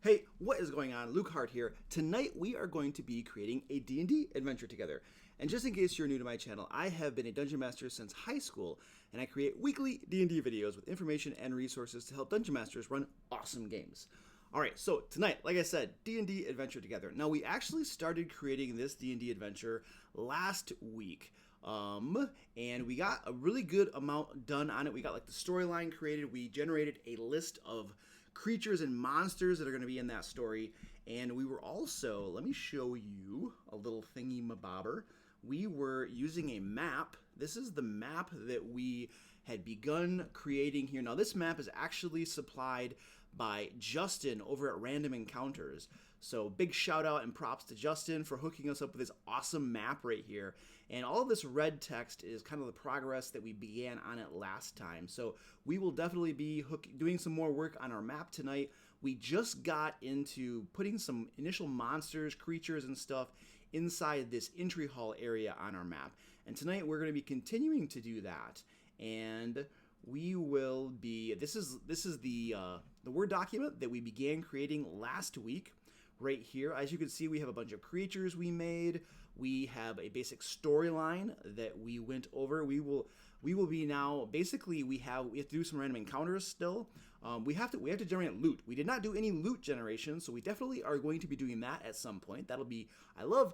Hey, what is going on? Luke Hart here. Tonight we are going to be creating a D&D adventure together. And just in case you're new to my channel, I have been a Dungeon Master since high school, and I create weekly D&D videos with information and resources to help Dungeon Masters run awesome games. Alright, so tonight, like I said, D&D adventure together. Now, we actually started creating this D&D adventure last week. And we got a really good amount done on it. We got like the storyline created. We generated a list of creatures and monsters that are going to be in that story. And we were also, let me show you a little thingy mabobber. We were using a map. This is the map that we had begun creating here. Now, this map is actually supplied by Justin over at Random Encounters. So big shout out and props to Justin for hooking us up with this awesome map right here. And all of this red text is kind of the progress that we began on it last time. So we will definitely be doing some more work on our map tonight. We just got into putting some initial monsters, creatures, and stuff inside this entry hall area on our map. And tonight we're going to be continuing to do that. And we will be, this is the Word document that we began creating last week. Right here, as you can see, we have a bunch of creatures we made. We have a basic storyline that we went over. We will be now basically we have to do some random encounters still. We have to generate loot. We did not do any loot generation, so we definitely are going to be doing that at some point. That'll be I love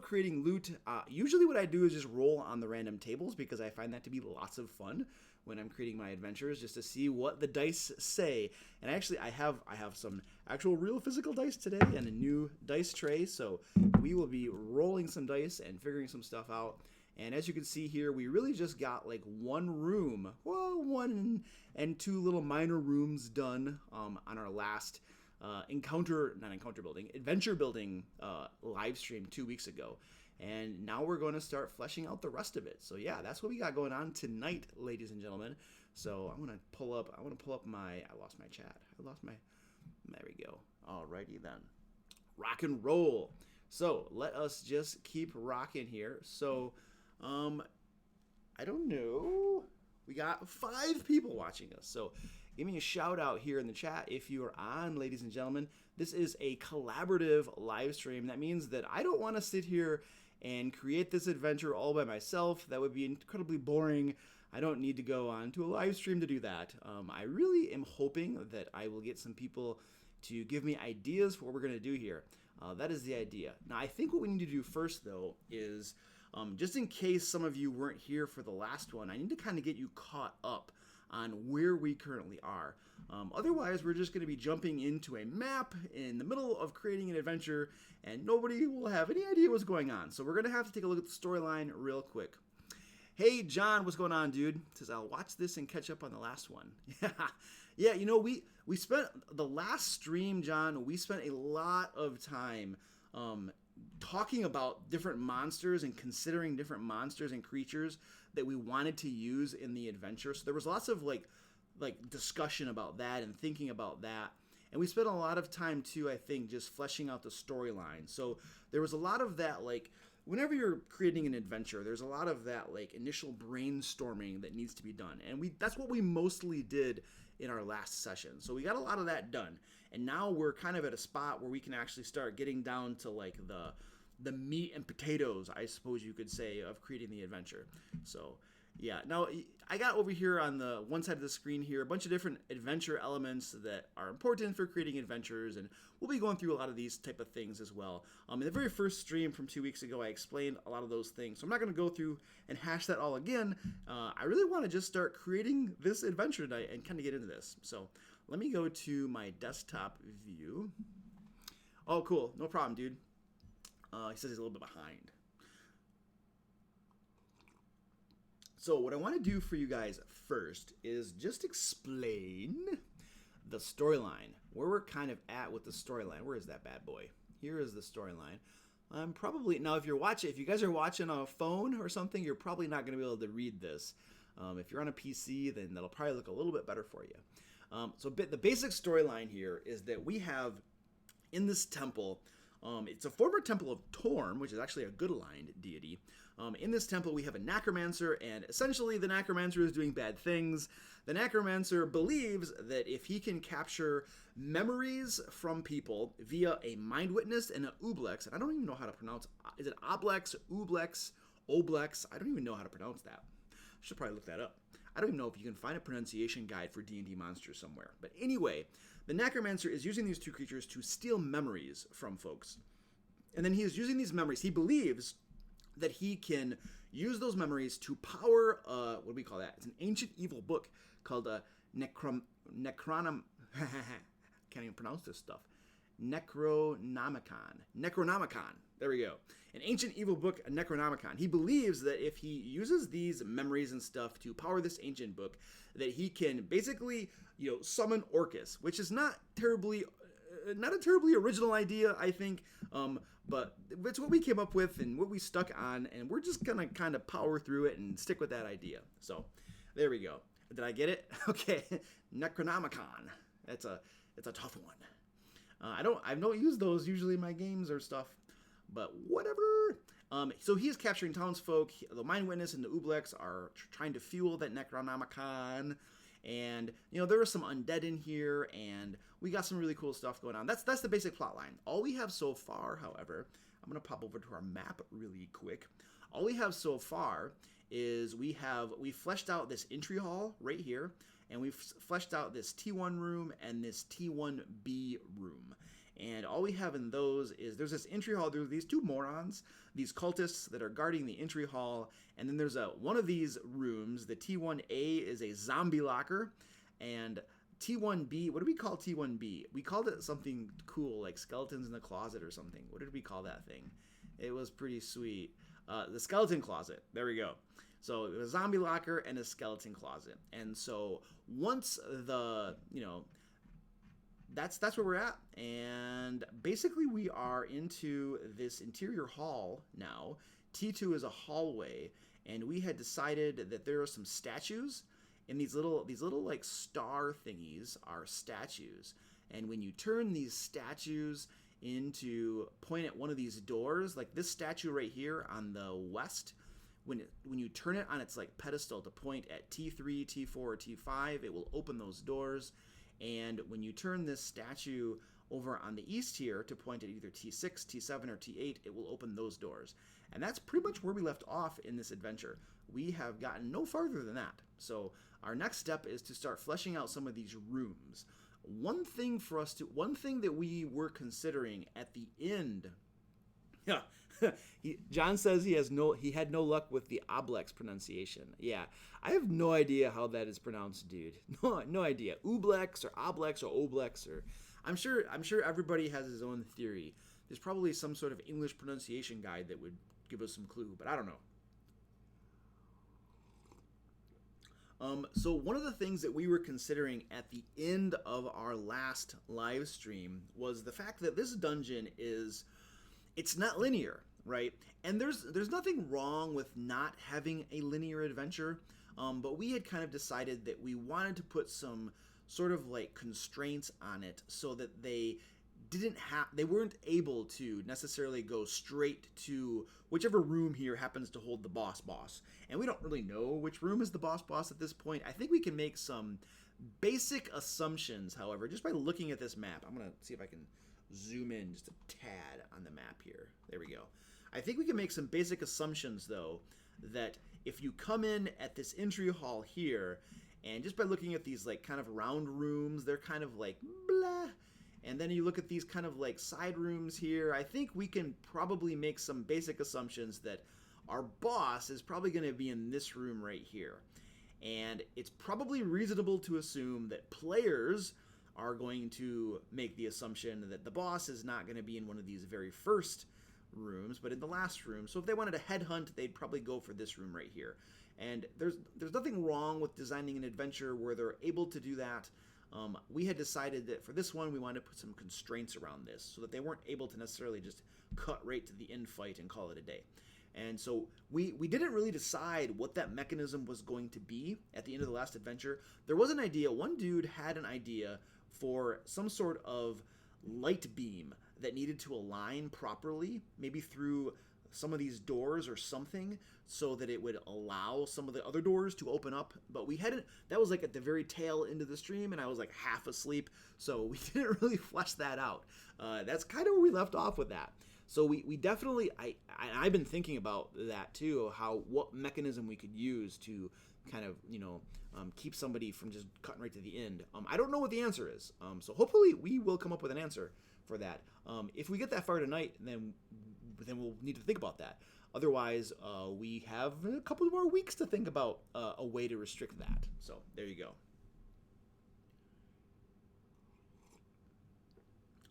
creating loot. Usually, what I do is just roll on the random tables because I find that to be lots of fun when I'm creating my adventures, just to see what the dice say. And actually, I have some actual real physical dice today and a new dice tray, so we will be rolling some dice and figuring some stuff out. And as you can see here, we really just got like one room, well, one and two little minor rooms done on our last adventure building live stream 2 weeks ago. And now we're going to start fleshing out the rest of it. So yeah, that's what we got going on tonight, ladies and gentlemen. So I want to pull up my, I lost my chat. There we go. Alrighty then. Rock and roll. So let us just keep rocking here. So, I don't know. We got 5 people watching us. So give me a shout out here in the chat if you are on, ladies and gentlemen. This is a collaborative live stream. That means that I don't want to sit here and create this adventure all by myself. That would be incredibly boring. I don't need to go on to a live stream to do that. I really am hoping that I will get some people to give me ideas for what we're going to do here. That is the idea. Now, I think what we need to do first, though, is just in case some of you weren't here for the last one, I need to kind of get you caught up on where we currently are. Otherwise, we're just going to be jumping into a map in the middle of creating an adventure, and nobody will have any idea what's going on. So we're going to have to take a look at the storyline real quick. Hey, John, what's going on, dude? Says, I'll watch this and catch up on the last one. Yeah, you know, we spent the last stream, John, we spent a lot of time talking about different monsters and considering different monsters and creatures that we wanted to use in the adventure. So there was lots of like discussion about that and thinking about that. And we spent a lot of time too, I think, just fleshing out the storyline. So there was a lot of that, like, whenever you're creating an adventure, there's a lot of that like initial brainstorming that needs to be done. And that's what we mostly did in our last session. So we got a lot of that done. And now we're kind of at a spot where we can actually start getting down to like the meat and potatoes, I suppose you could say, of creating the adventure. So yeah, now I got over here on the one side of the screen here a bunch of different adventure elements that are important for creating adventures, and we'll be going through a lot of these type of things as well. In the very first stream from 2 weeks ago, I explained a lot of those things, so I'm not going to go through and hash that all again. I really want to just start creating this adventure tonight and kind of get into this. So let me go to my desktop view. Oh, cool. No problem, dude. He says he's a little bit behind. So what I want to do for you guys first is just explain the storyline, where we're kind of at with the storyline. Where is that bad boy? Here is the storyline. I'm probably, now if you guys are watching on a phone or something, you're probably not going to be able to read this. If you're on a PC, then that'll probably look a little bit better for you. So the basic storyline here is that we have in this temple, it's a former temple of Torm, which is actually a good aligned deity. In this temple, we have a necromancer, and essentially the necromancer is doing bad things. The necromancer believes that if he can capture memories from people via a mind witness and an ublex, and I don't even know how to pronounce, is it oblex, ublex, oblex? I don't even know how to pronounce that. I should probably look that up. I don't even know if you can find a pronunciation guide for D&D monsters somewhere. But anyway, the necromancer is using these two creatures to steal memories from folks. And then he is using these memories. He believes that he can use those memories to power, what do we call that? It's an ancient evil book called Necronomicon. Can't even pronounce this stuff. Necronomicon. There we go. An ancient evil book, Necronomicon. He believes that if he uses these memories and stuff to power this ancient book, that he can basically, summon Orcus, which is not a terribly original idea, I think, but it's what we came up with and what we stuck on, and we're just gonna kind of power through it and stick with that idea. So, there we go. Did I get it? Okay, Necronomicon. It's a tough one. I don't use those usually in my games or stuff, but whatever. So he is capturing townsfolk. The Mind Witness and the Ublex are trying to fuel that Necronomicon, and there are some undead in here, and we got some really cool stuff going on. That's the basic plot line. All we have so far, however, I'm gonna pop over to our map really quick. All we have so far is we fleshed out this entry hall right here, and we've fleshed out this T1 room and this T1B room. And all we have in those is there's this entry hall. There's these two morons, these cultists that are guarding the entry hall. And then there's one of these rooms. The T1A is a zombie locker. And T1B, what do we call T1B? We called it something cool, like skeletons in the closet or something. What did we call that thing? It was pretty sweet. The skeleton closet. There we go. So it was a zombie locker and a skeleton closet. And so once that's where we're at. And basically we are into this interior hall now. T2 is a hallway, and we had decided that there are some statues, and these little like star thingies are statues. And when you turn these statues into point at one of these doors, like this statue right here on the west, when you turn it on its like pedestal to point at T3, T4, or T5, it will open those doors. And when you turn this statue over on the east here to point at either T6, T7, or T8, it will open those doors. And that's pretty much where we left off in this adventure. We have gotten no farther than that. So our next step is to start fleshing out some of these rooms. One thing that we were considering at the end. Yeah. John says he had no luck with the oblex pronunciation. Yeah, I have no idea how that is pronounced, dude. No idea. Ublex or oblex or oblex, or I'm sure everybody has his own theory. There's probably some sort of English pronunciation guide that would give us some clue, but I don't know. So one of the things that we were considering at the end of our last live stream was the fact that this dungeon it's not linear, right? And there's nothing wrong with not having a linear adventure, but we had kind of decided that we wanted to put some sort of like constraints on it so that they weren't able to necessarily go straight to whichever room here happens to hold the boss. And we don't really know which room is the boss at this point. I think we can make some basic assumptions, however, just by looking at this map. I'm going to see if I can zoom in just a tad on the map here. There we go. I think we can make some basic assumptions, though, that if you come in at this entry hall here, and just by looking at these like kind of round rooms, they're kind of like blah. And then you look at these kind of like side rooms here, I think we can probably make some basic assumptions that our boss is probably going to be in this room right here. And it's probably reasonable to assume that players are going to make the assumption that the boss is not going to be in one of these very first rooms, but in the last room. So if they wanted to headhunt, they'd probably go for this room right here. And there's nothing wrong with designing an adventure where they're able to do that. We had decided that for this one, we wanted to put some constraints around this so that they weren't able to necessarily just cut right to the end fight and call it a day. And so we didn't really decide what that mechanism was going to be at the end of the last adventure. There was an idea. One dude had an idea for some sort of light beam that needed to align properly, maybe through some of these doors or something so that it would allow some of the other doors to open up. But we hadn't, that was like at the very tail end of the stream, and I was like half asleep, so we didn't really flesh that out. That's kind of where we left off with that. So we definitely, I've been thinking about that too, what mechanism we could use to kind of, keep somebody from just cutting right to the end. I don't know what the answer is. So hopefully we will come up with an answer for that. If we get that far tonight, then we'll need to think about that. Otherwise, we have a couple more weeks to think about a way to restrict that. So there you go.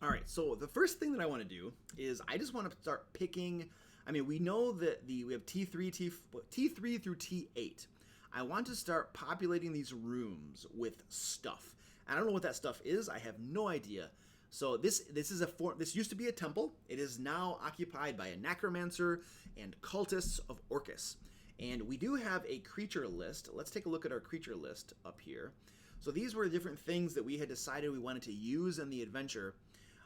All right, so the first thing that I want to do is I just want to start picking. I mean, we know that we have T3 through T8. I want to start populating these rooms with stuff. I don't know what that stuff is. I have no idea. So this used to be a temple. It is now occupied by a necromancer and cultists of Orcus. And we do have a creature list. Let's take a look at our creature list up here. So these were different things that we had decided we wanted to use in the adventure.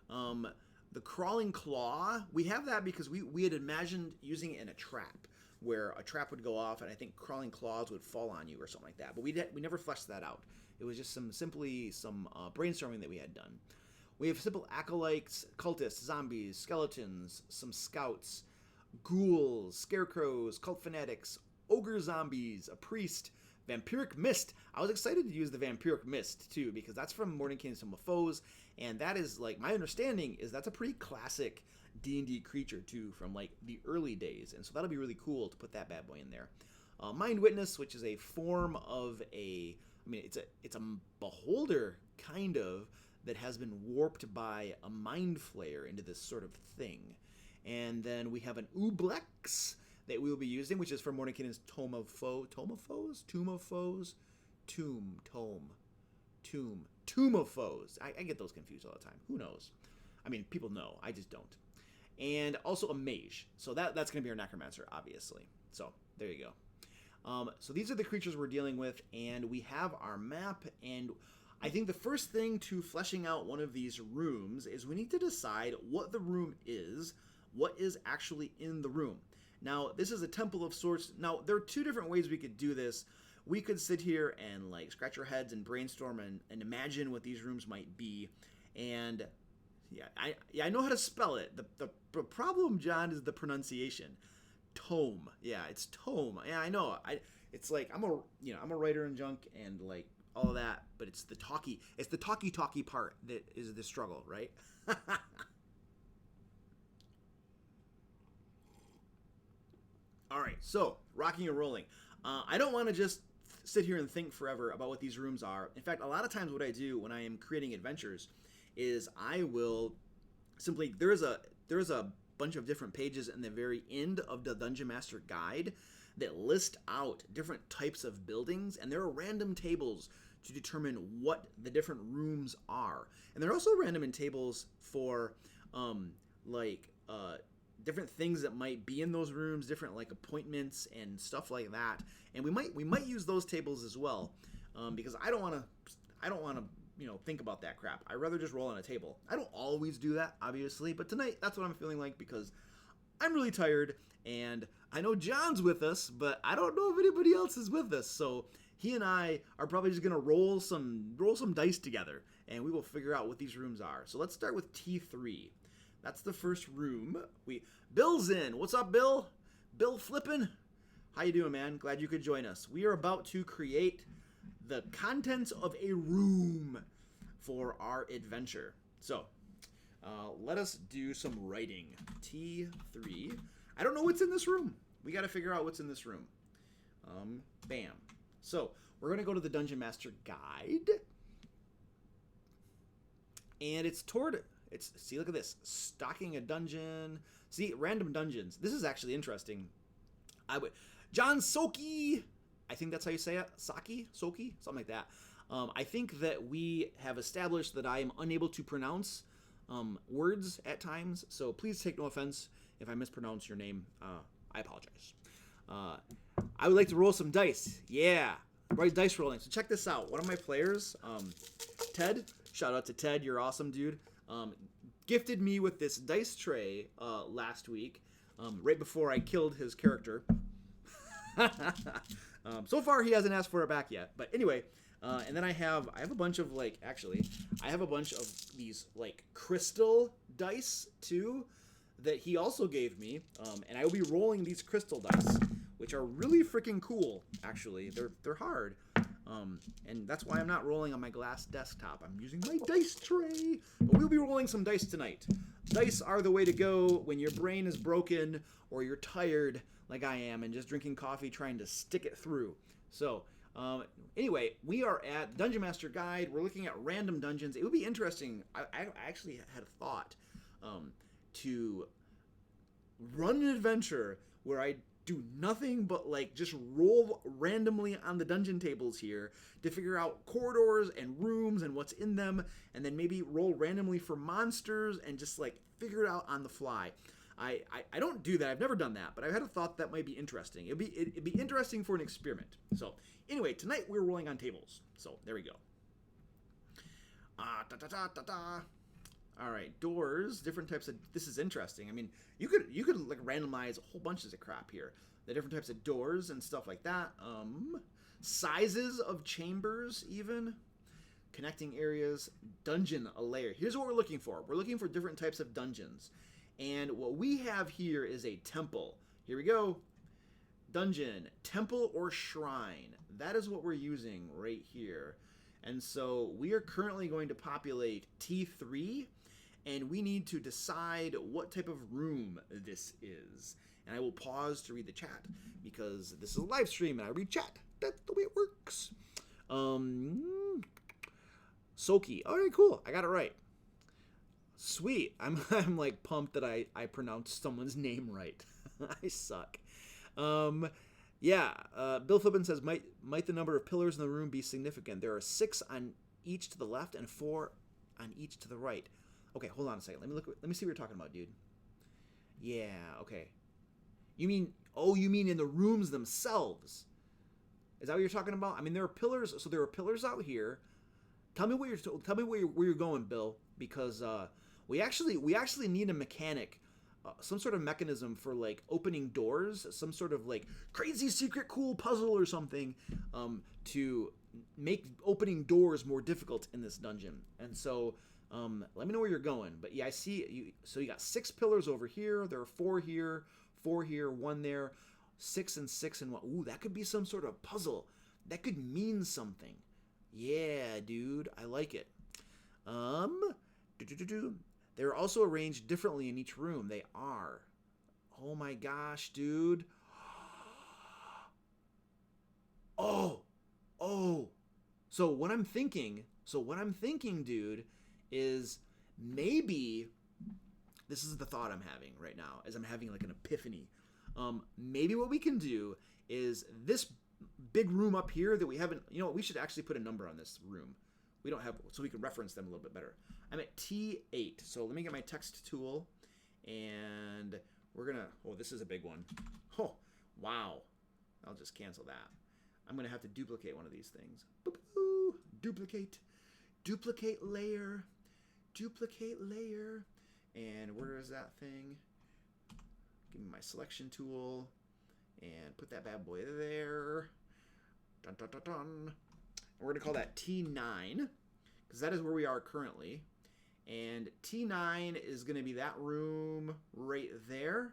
The crawling claw, we have that because we had imagined using it in a trap, where a trap would go off and I think crawling claws would fall on you or something like that. But we never fleshed that out. It was just some brainstorming that we had done. We have simple acolytes, cultists, zombies, skeletons, some scouts, ghouls, scarecrows, cult fanatics, ogre zombies, a priest, vampiric mist. I was excited to use the vampiric mist too, because that's from Mordenkainen's Tome of Foes, and that is, like, my understanding is that's a pretty classic D&D creature too, from like the early days, and so that'll be really cool to put that bad boy in there. Mind Witness, which is a form of it's a beholder kind of, that has been warped by a mind flayer into this sort of thing. And then we have an Ublex that we will be using, which is from Mordenkainen's Tome of Foes. Tome of Foes? Tomb of Foes? Tomb of Foes. I get those confused all the time. Who knows? I mean, people know. I just don't. And also a mage. So that's going to be our necromancer, obviously. So there you go. So these are the creatures we're dealing with, and we have our map. And I think the first thing to fleshing out one of these rooms is we need to decide what the room is, what is actually in the room. Now, this is a temple of sorts. Now, there are two different ways we could do this. We could sit here and like scratch our heads and brainstorm and imagine what these rooms might be. And I know how to spell it. The problem, John, is the pronunciation. Tome. Yeah, it's tome. Yeah, I know. It's like I'm a writer and junk and like all of that, but it's the talky part that is the struggle, right? All right, so rocking and rolling. I don't want to just sit here and think forever about what these rooms are. In fact, a lot of times what I do when I am creating adventures is I will simply, there is a bunch of different pages in the very end of the Dungeon Master Guide that list out different types of buildings, and there are random tables to determine what the different rooms are. And there are also random tables for different things that might be in those rooms, different like appointments and stuff like that. And we might use those tables as well, because I don't want to think about that crap. I'd rather just roll on a table. I don't always do that, obviously, but tonight that's what I'm feeling like, because I'm really tired, and I know John's with us, but I don't know if anybody else is with us. So he and I are probably just gonna roll some dice together, and we will figure out what these rooms are. So let's start with T3. That's the first room. Bill's in. What's up, Bill? Bill Flippin'? How you doing, man? Glad you could join us. We are about to create the contents of a room for our adventure. So let us do some writing. T3. I don't know what's in this room. We got to figure out what's in this room. Bam. So we're going to go to the Dungeon Master Guide. And see, look at this. Stocking a dungeon. See, random dungeons. This is actually interesting. John Soki. I think that's how you say it. Soki? Something like that. I think that we have established that I am unable to pronounce words at times. So please take no offense if I mispronounce your name. I apologize. I would like to roll some dice. Yeah. Right, dice rolling. So check this out. One of my players, Ted. Shout out to Ted. You're awesome, dude. Gifted me with this dice tray last week right before I killed his character. So far, he hasn't asked for it back yet. But anyway, and then I have a bunch of I have a bunch of these crystal dice too that he also gave me, and I will be rolling these crystal dice, which are really freaking cool. Actually, they're hard, and that's why I'm not rolling on my glass desktop. I'm using my dice tray. But we'll be rolling some dice tonight. Dice are the way to go when your brain is broken or you're tired, like I am, and just drinking coffee trying to stick it through. So, anyway, we are at Dungeon Master Guide. We're looking at random dungeons. It would be interesting. I actually had a thought to run an adventure where I do nothing but just roll randomly on the dungeon tables here to figure out corridors and rooms and what's in them, and then maybe roll randomly for monsters and just figure it out on the fly. I don't do that. I've never done that, but I've had a thought that might be interesting. It'd be interesting for an experiment. So anyway, tonight we're rolling on tables. So there we go. All right, doors, different types of. This is interesting. I mean, you could randomize a whole bunches of crap here. The different types of doors and stuff like that. Sizes of chambers, even connecting areas. Dungeon, a lair. Here's what we're looking for. We're looking for different types of dungeons. And what we have here is a temple. Here we go. Dungeon, temple or shrine. That is what we're using right here. And so we are currently going to populate T3, and we need to decide what type of room this is. And I will pause to read the chat because this is a live stream and I read chat. That's the way it works. Soki. All right, cool. I got it right. Sweet. I'm pumped that I pronounced someone's name right. I suck. Yeah. Bill Flippin says, might the number of pillars in the room be significant? There are 6 on each to the left and 4 on each to the right. Okay, hold on a second. Let me see what you're talking about, dude. Yeah. Okay. You mean in the rooms themselves? Is that what you're talking about? I mean, there are pillars. So there are pillars out here. Tell me where you're going, Bill, because we actually need a mechanic, some sort of mechanism for opening doors, some sort of crazy secret cool puzzle or something, to make opening doors more difficult in this dungeon. And so let me know where you're going. But yeah, I see you. So you got 6 pillars over here. There are 4 here, 4 here, 1 there, 6 and 6 and 1. Ooh, that could be some sort of puzzle. That could mean something. Yeah, dude, I like it. They're also arranged differently in each room. They are. Oh my gosh, dude. Oh. So what I'm thinking, dude, is maybe this is the thought I'm having right now as I'm having an epiphany. Maybe what we can do is this big room up here that we haven't, we should actually put a number on this room. We don't have, so we can reference them a little bit better. I'm at T8, so let me get my text tool, and we're gonna, this is a big one. Oh, wow. I'll just cancel that. I'm gonna have to duplicate one of these things. Boop-boo. Duplicate layer, and where is that thing? Give me my selection tool, and put that bad boy there. Dun, dun, dun, dun. We're going to call that T9, because that is where we are currently. And T9 is going to be that room right there.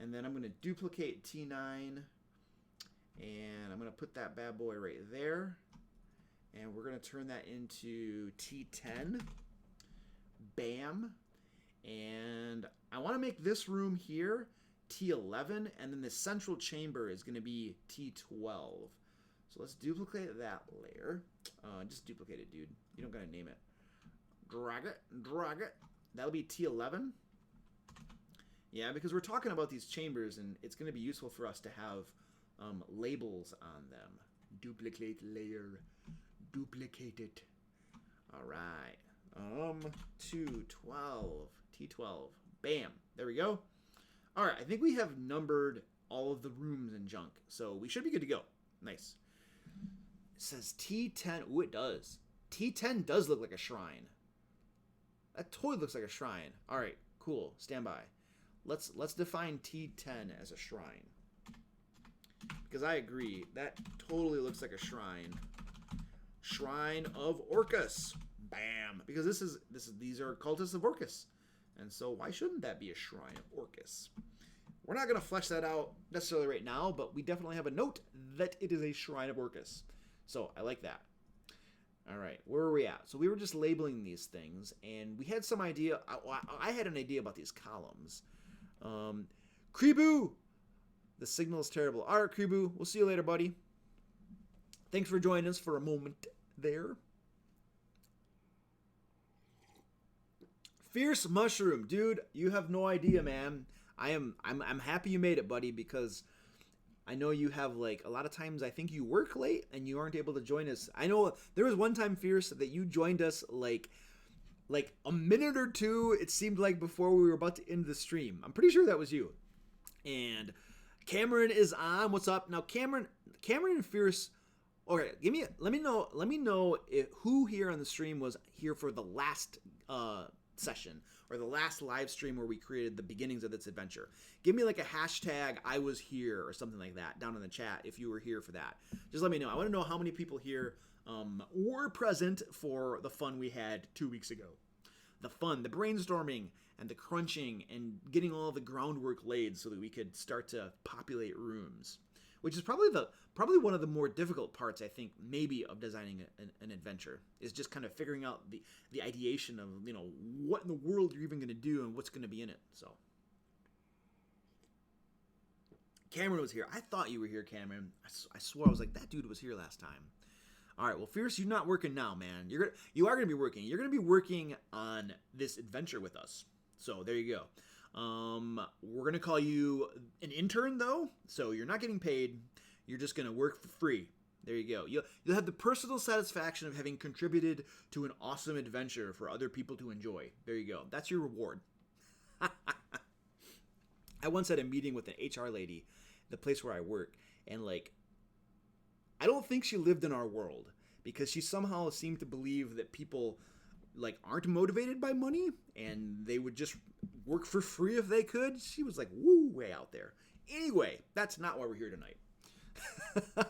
And then I'm going to duplicate T9, and I'm going to put that bad boy right there. And we're going to turn that into T10. Bam. And I want to make this room here T11, and then the central chamber is going to be T12. So let's duplicate that layer. Just duplicate it, dude. You don't got to name it. Drag it. That'll be T11. Yeah, because we're talking about these chambers, and it's going to be useful for us to have labels on them. Duplicate layer. Duplicate it. All right. T12. Bam. There we go. All right. I think we have numbered all of the rooms and junk, so we should be good to go. Nice. It says T10. Ooh, it does. T10 does look like a shrine. That totally looks like a shrine. All right. Cool. Stand by. let's define T10 as a shrine. Because I agree, that totally looks like a shrine. Shrine of Orcus. Bam. Because these are cultists of Orcus. And so why shouldn't that be a shrine of Orcus? We're not going to flesh that out necessarily right now, but we definitely have a note that it is a shrine of Orcus. So I like that. All right, where are we at? So we were just labeling these things, and we had some idea. I had an idea about these columns. Kribu! The signal is terrible. All right, Kribu, we'll see you later, buddy. Thanks for joining us for a moment there. Fierce Mushroom, dude, you have no idea, man. I'm happy you made it, buddy, because I know you have, like, a lot of times I think you work late and you aren't able to join us. I know there was one time, Fierce, that you joined us like a minute or two, it seemed like, before we were about to end the stream. I'm pretty sure that was you. And Cameron is on. What's up? Now, Cameron and Fierce. Okay, let me know who here on the stream was here for the last session or the last live stream where we created the beginnings of this adventure. Give me like a hashtag I was here or something like that down in the chat if you were here for that. Just let me know. I want to know how many people here were present for the fun we had 2 weeks ago. The fun, the brainstorming, and the crunching, and getting all the groundwork laid so that we could start to populate rooms, which is probably one of the more difficult parts, I think, maybe, of designing an adventure, is just kind of figuring out the ideation of, you know, what in the world you're even going to do and what's going to be in it. So Cameron was here. I thought you were here, Cameron. I swore I was like, that dude was here last time. All right, well, Fierce, you're not working now, man. You are going to be working. You're going to be working on this adventure with us. So there you go. We're going to call you an intern, though, so you're not getting paid. You're just going to work for free. There you go. You'll have the personal satisfaction of having contributed to an awesome adventure for other people to enjoy. There you go. That's your reward. I once had a meeting with an HR lady, the place where I work, and, like, I don't think she lived in our world, because she somehow seemed to believe that people, like, aren't motivated by money and they would just work for free if they could. She was like, woo, way out there. Anyway, that's not why we're here tonight.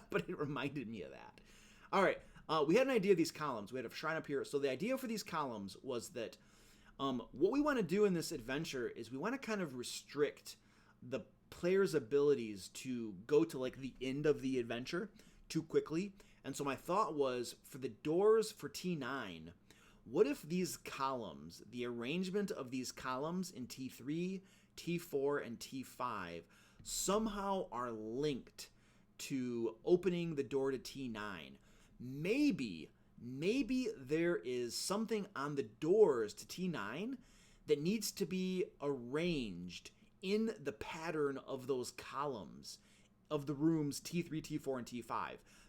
But it reminded me of that. All right, we had an idea of these columns. We had a shrine up here. So the idea for these columns was that what we want to do in this adventure is we want to kind of restrict the player's abilities to go to, like, the end of the adventure too quickly. And so my thought was, for the doors for T9, what if these columns, the arrangement of these columns in T3, T4, and T5 somehow are linked to opening the door to T9? Maybe there is something on the doors to T9 that needs to be arranged in the pattern of those columns of the rooms T3, T4, and T5.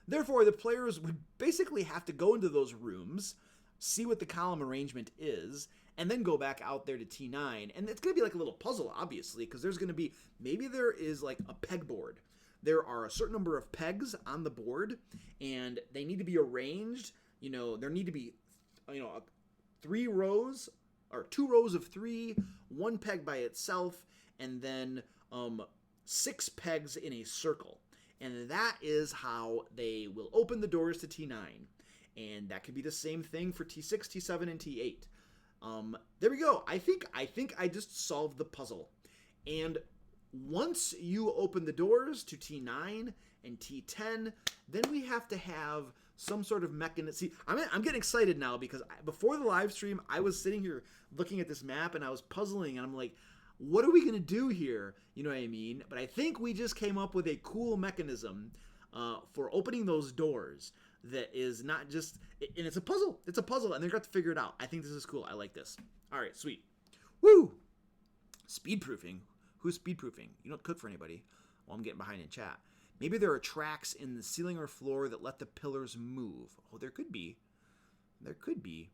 Therefore, the players would basically have to go into those rooms, see what the column arrangement is, and then go back out there to T9. And it's going to be like a little puzzle, obviously, because there's going to be, maybe there is like a pegboard. There are a certain number of pegs on the board, and they need to be arranged. You know, there need to be, 3 rows, or 2 rows of 3, 1 peg by itself, and then 6 pegs in a circle. And that is how they will open the doors to T9. And that could be the same thing for T6, T7, and T8. There we go. I think I just solved the puzzle. And once you open the doors to T9 and T10, then we have to have some sort of mechanism. See, I'm getting excited now, because before the live stream, I was sitting here looking at this map and I was puzzling, and I'm like, what are we going to do here? You know what I mean? But I think we just came up with a cool mechanism for opening those doors that is not just, and it's a puzzle. It's a puzzle, and they're going to figure it out. I think this is cool. I like this. All right, sweet. Woo! Speed-proofing. Who's speed-proofing? You don't cook for anybody. Well, I'm getting behind in chat. Maybe there are tracks in the ceiling or floor that let the pillars move. Oh, there could be. There could be.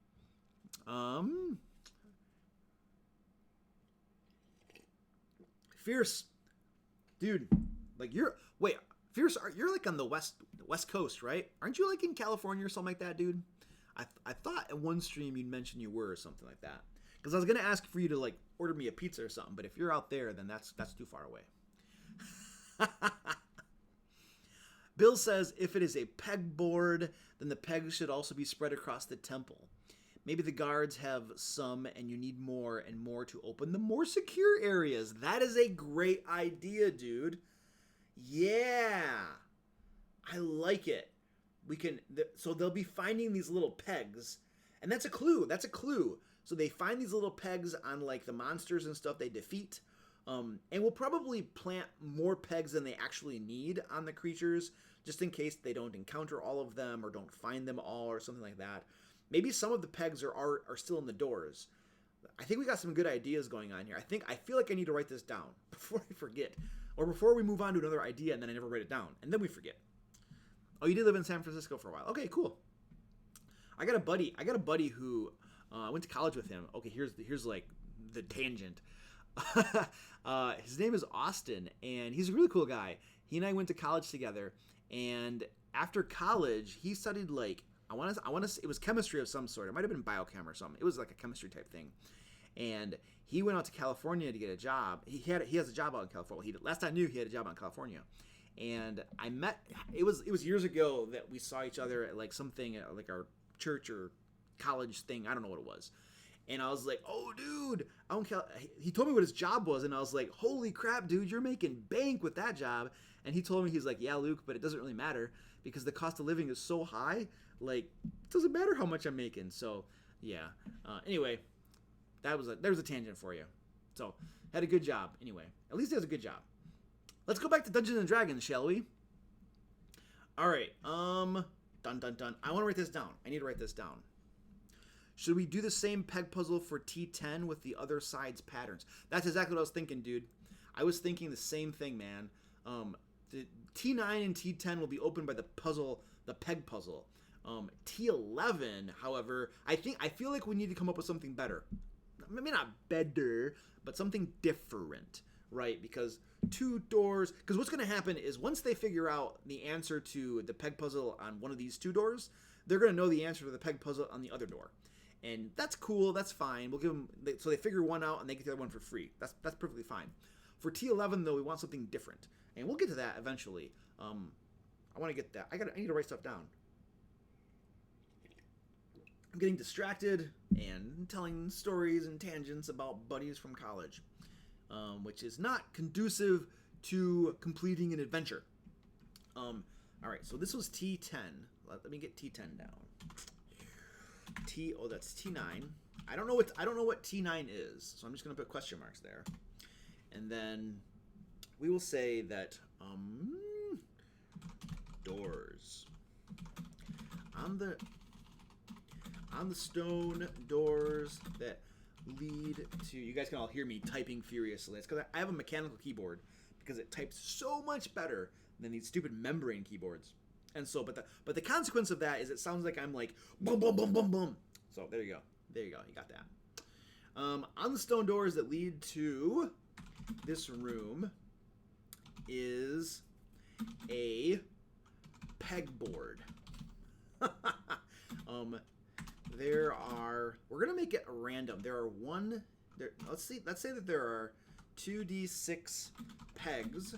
Fierce, dude, like Fierce, you're like on the west coast, right? Aren't you like in California or something like that, dude? I thought in one stream you'd mention you were or something like that. Because I was going to ask for you to, like, order me a pizza or something, but if you're out there, then that's too far away. Bill says, if it is a pegboard, then the pegs should also be spread across the temple. Maybe the guards have some and you need more and more to open the more secure areas. That is a great idea, dude. Yeah. I like it. So they'll be finding these little pegs. And that's a clue. That's a clue. So they find these little pegs on, like, the monsters and stuff they defeat. And we'll probably plant more pegs than they actually need on the creatures, just in case they don't encounter all of them or don't find them all or something like that. Maybe some of the pegs are still in the doors. I think we got some good ideas going on here. I feel like I need to write this down before I forget. Or before we move on to another idea and then I never write it down. And then we forget. Oh, you did live in San Francisco for a while. Okay, cool. I got a buddy who I went to college with him. Okay, here's like the tangent. His name is Austin, and he's a really cool guy. He and I went to college together, and after college, he studied, like, I want to. It was chemistry of some sort. It might have been biochem or something. It was like a chemistry type thing, and he went out to California to get a job. He has a job out in California. Last I knew, he had a job out in California, and I met. It was years ago that we saw each other at, like, something at, like, our church or college thing. I don't know what it was. And I was like, oh, dude, he told me what his job was, and I was like, holy crap, dude, you're making bank with that job. And he told me, he's like, yeah, Luke, but it doesn't really matter because the cost of living is so high, like, it doesn't matter how much I'm making. So, yeah. Anyway, there was a tangent for you. So, had a good job. Anyway, at least he has a good job. Let's go back to Dungeons and Dragons, shall we? All right. Dun, dun, dun. I want to write this down. I need to write this down. Should we do the same peg puzzle for T10 with the other side's patterns? That's exactly what I was thinking, dude. I was thinking the same thing, man. The T9 and T10 will be opened by the peg puzzle. T11, however, I feel like we need to come up with something better. Maybe not better, but something different, right? Because because what's going to happen is once they figure out the answer to the peg puzzle on one of these two doors, they're going to know the answer to the peg puzzle on the other door. And that's cool. That's fine. We'll give them so they figure one out and they get the other one for free. That's perfectly fine. For T11 though, we want something different, and we'll get to that eventually. I want to get that. I need to write stuff down. I'm getting distracted and telling stories and tangents about buddies from college, which is not conducive to completing an adventure. All right. So this was T10. Let me get T10 down. That's T9. I don't know what T9 is, so I'm just gonna put question marks there, and then we will say that doors on the stone doors that lead to. You guys can all hear me typing furiously. It's because I have a mechanical keyboard because it types so much better than these stupid membrane keyboards. And so, but the consequence of that is it sounds like I'm like boom, boom, boom, boom, boom. So there you go. You got that. On the stone doors that lead to this room is a pegboard. We're gonna make it random. Let's say that there are 2d6 pegs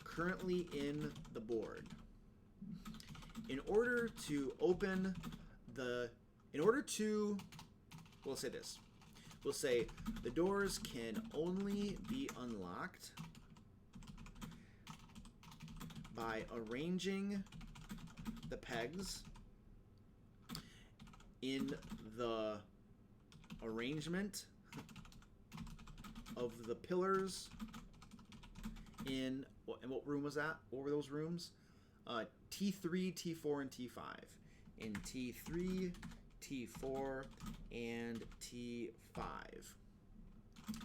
currently in the board. We'll say this. We'll say the doors can only be unlocked by arranging the pegs in the arrangement of the pillars in what room was that? What were those rooms? T3, T4, and T5. In T3, T4, and T5.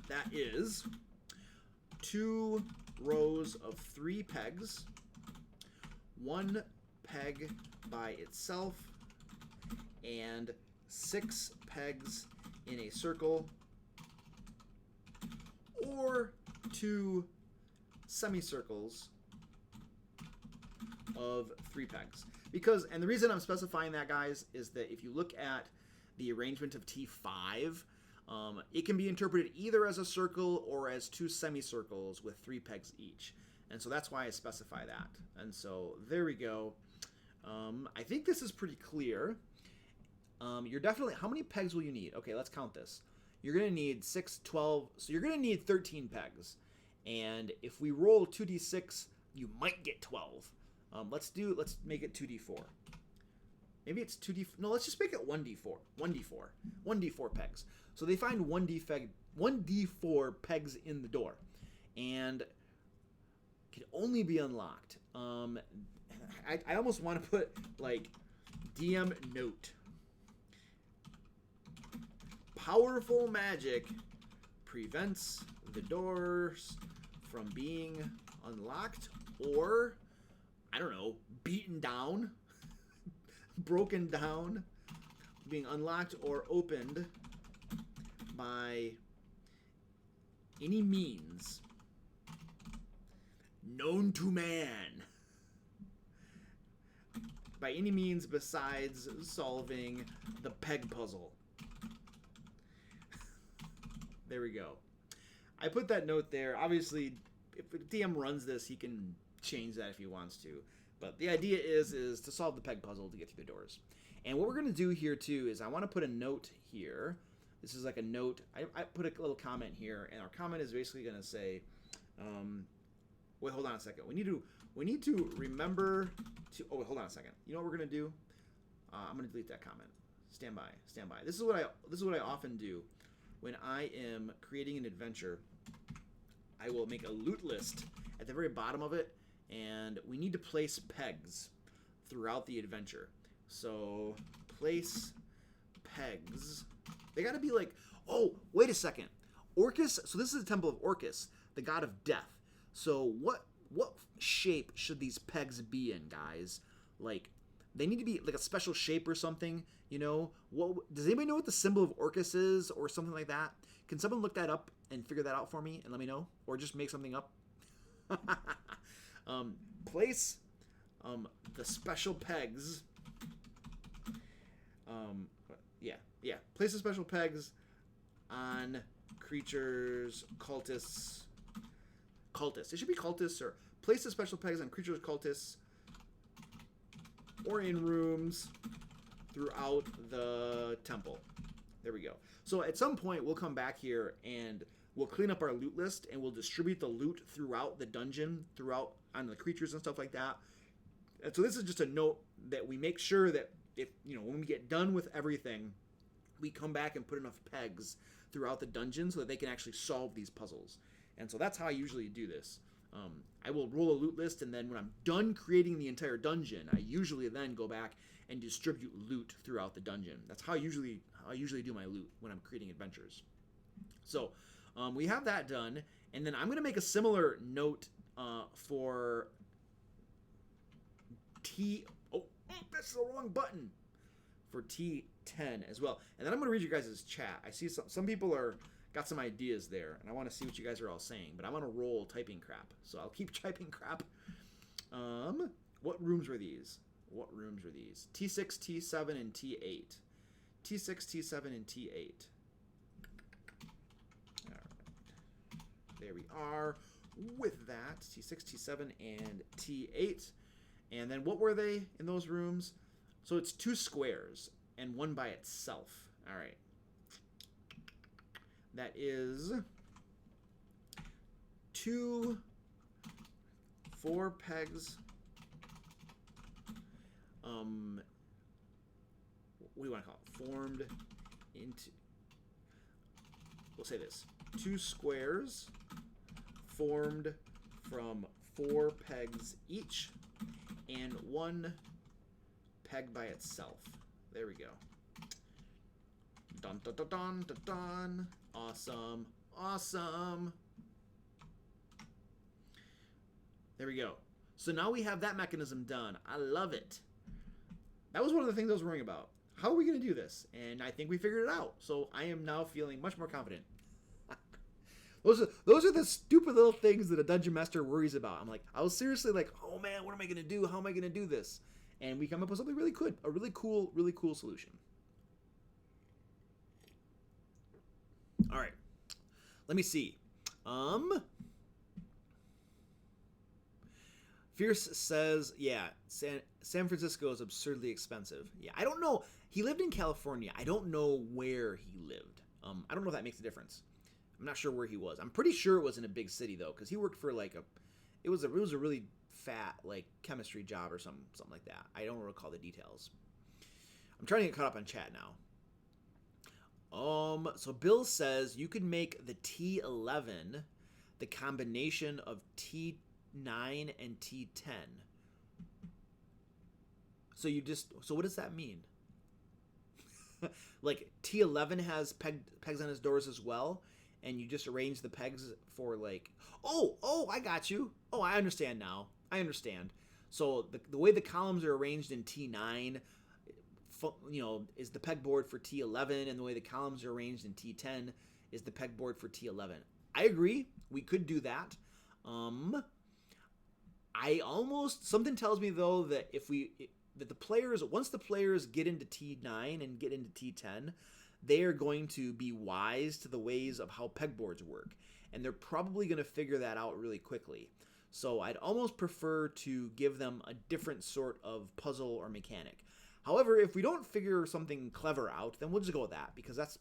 That is 2 rows of 3 pegs, 1 peg by itself, and 6 pegs in a circle, or 2 semicircles of 3 pegs. And the reason I'm specifying that, guys, is that if you look at the arrangement of T5, It can be interpreted either as a circle or as 2 semicircles with 3 pegs each. And so that's why I specify that. And so there we go. I think this is pretty clear. You're definitely, how many pegs will you need? Okay, let's count this. You're going to need 6, 12, so you're going to need 13 pegs. And if we roll 2d6, you might get 12. Let's make it 2d4. Maybe it's 2d, no, let's just make it 1d4 pegs. So they find 1d4 pegs in the door. And can only be unlocked. I almost want to put, like, DM note. Powerful magic prevents the doors from being unlocked or, I don't know, beaten down, broken down, being unlocked or opened by any means known to man. By any means besides solving the peg puzzle. There we go. I put that note there. Obviously, if the DM runs this, he can change that if he wants to. But the idea is to solve the peg puzzle to get through the doors. And what we're going to do here, too, is I want to put a note here. This is like a note. I put a little comment here, and our comment is basically going to say, wait, hold on a second. We need to remember to, oh, wait, hold on a second. You know what we're going to do? I'm going to delete that comment. Stand by. This is what I often do. When I am creating an adventure, I will make a loot list at the very bottom of it, and we need to place pegs throughout the adventure. So, place pegs. They gotta be like, oh, wait a second. Orcus, so this is the Temple of Orcus, the god of death. So what shape should these pegs be in, guys? Like, they need to be like a special shape or something, you know? Does anybody know what the symbol of Orcus is or something like that? Can someone look that up and figure that out for me and let me know? Or just make something up? Place the special pegs. Place the special pegs on creatures, cultists. It should be cultists, or place the special pegs on creatures, cultists, or in rooms throughout the temple. There we go. So at some point, we'll come back here and we'll clean up our loot list and we'll distribute the loot throughout the dungeon, throughout on the creatures and stuff like that. And so this is just a note that we make sure that if, you know, when we get done with everything, we come back and put enough pegs throughout the dungeon so that they can actually solve these puzzles. And so that's how I usually do this. I will roll a loot list, and then when I'm done creating the entire dungeon, I usually then go back and distribute loot throughout the dungeon. That's how I usually do my loot when I'm creating adventures. So we have that done, and then I'm going to make a similar note for T. Oh, that's the wrong button. For T10 as well. And then I'm going to read you guys' chat. I see some people got some ideas there, and I want to see what you guys are all saying, but I want to roll typing crap, so I'll keep typing crap. What rooms were these? T6, T7, and T8. T6, T7, and T8. All right. There we are with that. T6, T7, and T8. And then what were they in those rooms? So it's 2 squares and 1 by itself. All right. That is 2 4 pegs. What do you want to call it? Formed into. We'll say this: 2 squares formed from 4 pegs each, and 1 peg by itself. There we go. Dun dun dun dun dun dun. Awesome. There we go. So now we have that mechanism done. I love it. That was one of the things I was worrying about. How are we going to do this? And I think we figured it out. So I am now feeling much more confident. Those are the stupid little things that a dungeon master worries about. I was seriously like, oh man, what am I going to do? How am I going to do this? And we come up with something really good. A really cool solution. All right. Let me see. Fierce says, yeah, San Francisco is absurdly expensive. Yeah, I don't know. He lived in California. I don't know where he lived. I don't know if that makes a difference. I'm not sure where he was. I'm pretty sure it was in a big city though, because he worked for like it was a really fat like chemistry job or something like that. I don't recall the details. I'm trying to get caught up on chat now. So Bill says you could make the T11 the combination of T9 and T10. So what does that mean? Like T11 has pegs on his doors as well, and you just arrange the pegs for like, oh, I got you. Oh, I understand now. I understand. So the way the columns are arranged in T9, is the pegboard for T11, and the way the columns are arranged in T10 is the pegboard for T11. I agree. We could do that. Something tells me though that once the players get into T9 and get into T10, they are going to be wise to the ways of how pegboards work, and they're probably going to figure that out really quickly. So I'd almost prefer to give them a different sort of puzzle or mechanic. However, if we don't figure something clever out, then we'll just go with that, because that's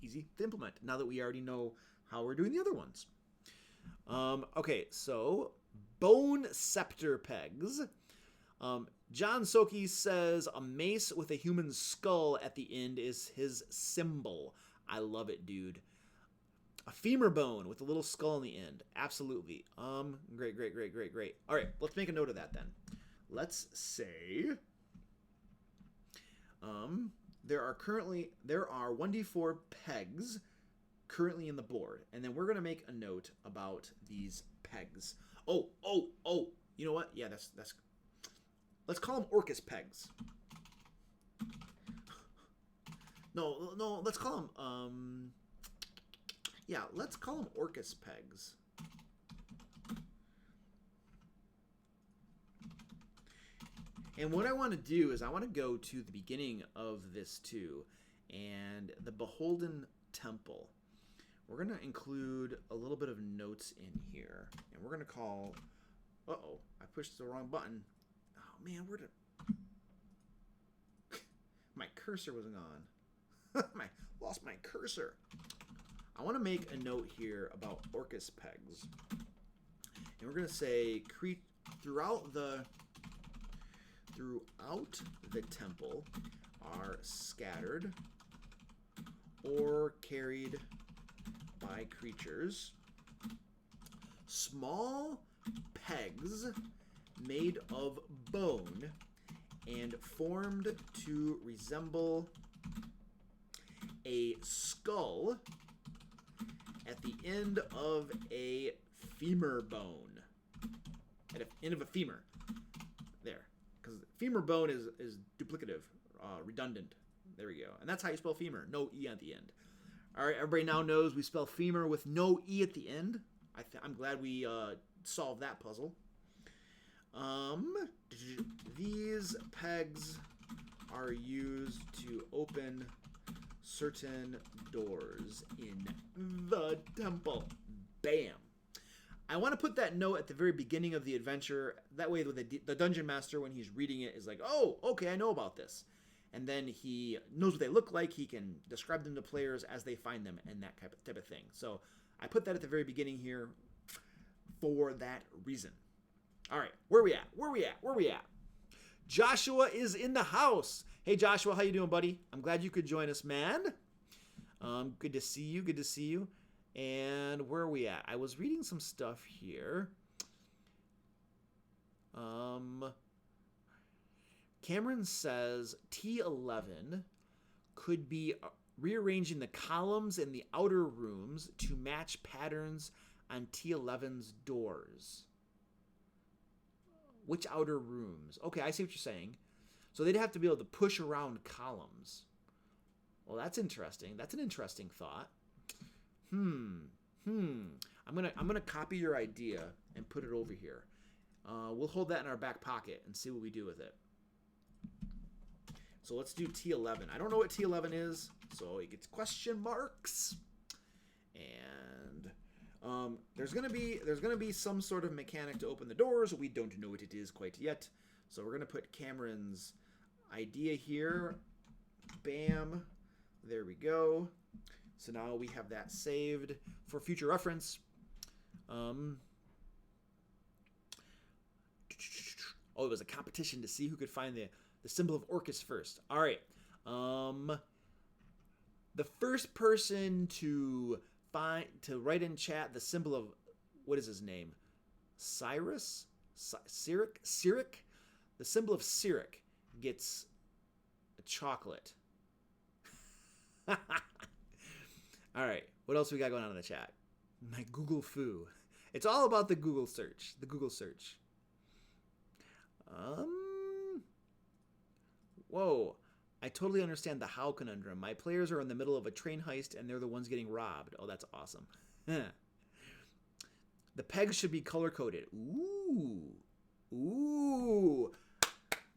easy to implement now that we already know how we're doing the other ones. Okay, so bone scepter pegs. John Soki says a mace with a human skull at the end is his symbol. I love it, dude. A femur bone with a little skull on the end. Absolutely. Great. All right, let's make a note of that then. Let's say there are 1d4 pegs currently in the board, and then we're going to make a note about these pegs. Oh, you know what? Yeah, that's let's call them Orcus pegs. No, let's call them let's call them Orcus pegs. And what I want to do is I want to go to the beginning of this too, and the Beholden Temple. We're going to include a little bit of notes in here, and we're going to call... Uh-oh, I pushed the wrong button. Oh, man, where did... My cursor wasn't on. Lost my cursor. I want to make a note here about Orcus pegs. And we're going to say throughout the temple are scattered or carried by creatures small pegs made of bone and formed to resemble a skull at the end of a femur bone. At the end of a femur. There. Because femur bone is duplicative, redundant. There we go. And that's how you spell femur. No E at the end. All right, everybody now knows we spell femur with no E at the end. I'm glad we solved that puzzle. These pegs are used to open certain doors in the temple. Bam. I want to put that note at the very beginning of the adventure. That way the dungeon master, when he's reading it, is like, oh, okay, I know about this. And then he knows what they look like. He can describe them to players as they find them and that type of thing. So I put that at the very beginning here for that reason. All right, where we at? Joshua is in the house. Hey, Joshua, how you doing, buddy? I'm glad you could join us, man. Good to see you. And where are we at? I was reading some stuff here. Cameron says T11 could be rearranging the columns in the outer rooms to match patterns on T11's doors. Which outer rooms? Okay, I see what you're saying. So they'd have to be able to push around columns. Well, that's interesting. That's an interesting thought. I'm gonna copy your idea and put it over here. We'll hold that in our back pocket and see what we do with it. So let's do T11. I don't know what T11 is, so it gets question marks. And there's gonna be some sort of mechanic to open the doors. We don't know what it is quite yet. So we're gonna put Cameron's idea here. Bam. There we go. So now we have that saved for future reference. Oh, it was a competition to see who could find the symbol of Orcus first. All right. The first person to write in chat the symbol of, what is his name? Cyrus? Cyric? The symbol of Cyric gets a chocolate. All right. What else we got going on in the chat? My Google foo. It's all about the Google search. The Google search. Whoa. I totally understand the how conundrum. My players are in the middle of a train heist and they're the ones getting robbed. Oh, that's awesome. The pegs should be color-coded. Ooh.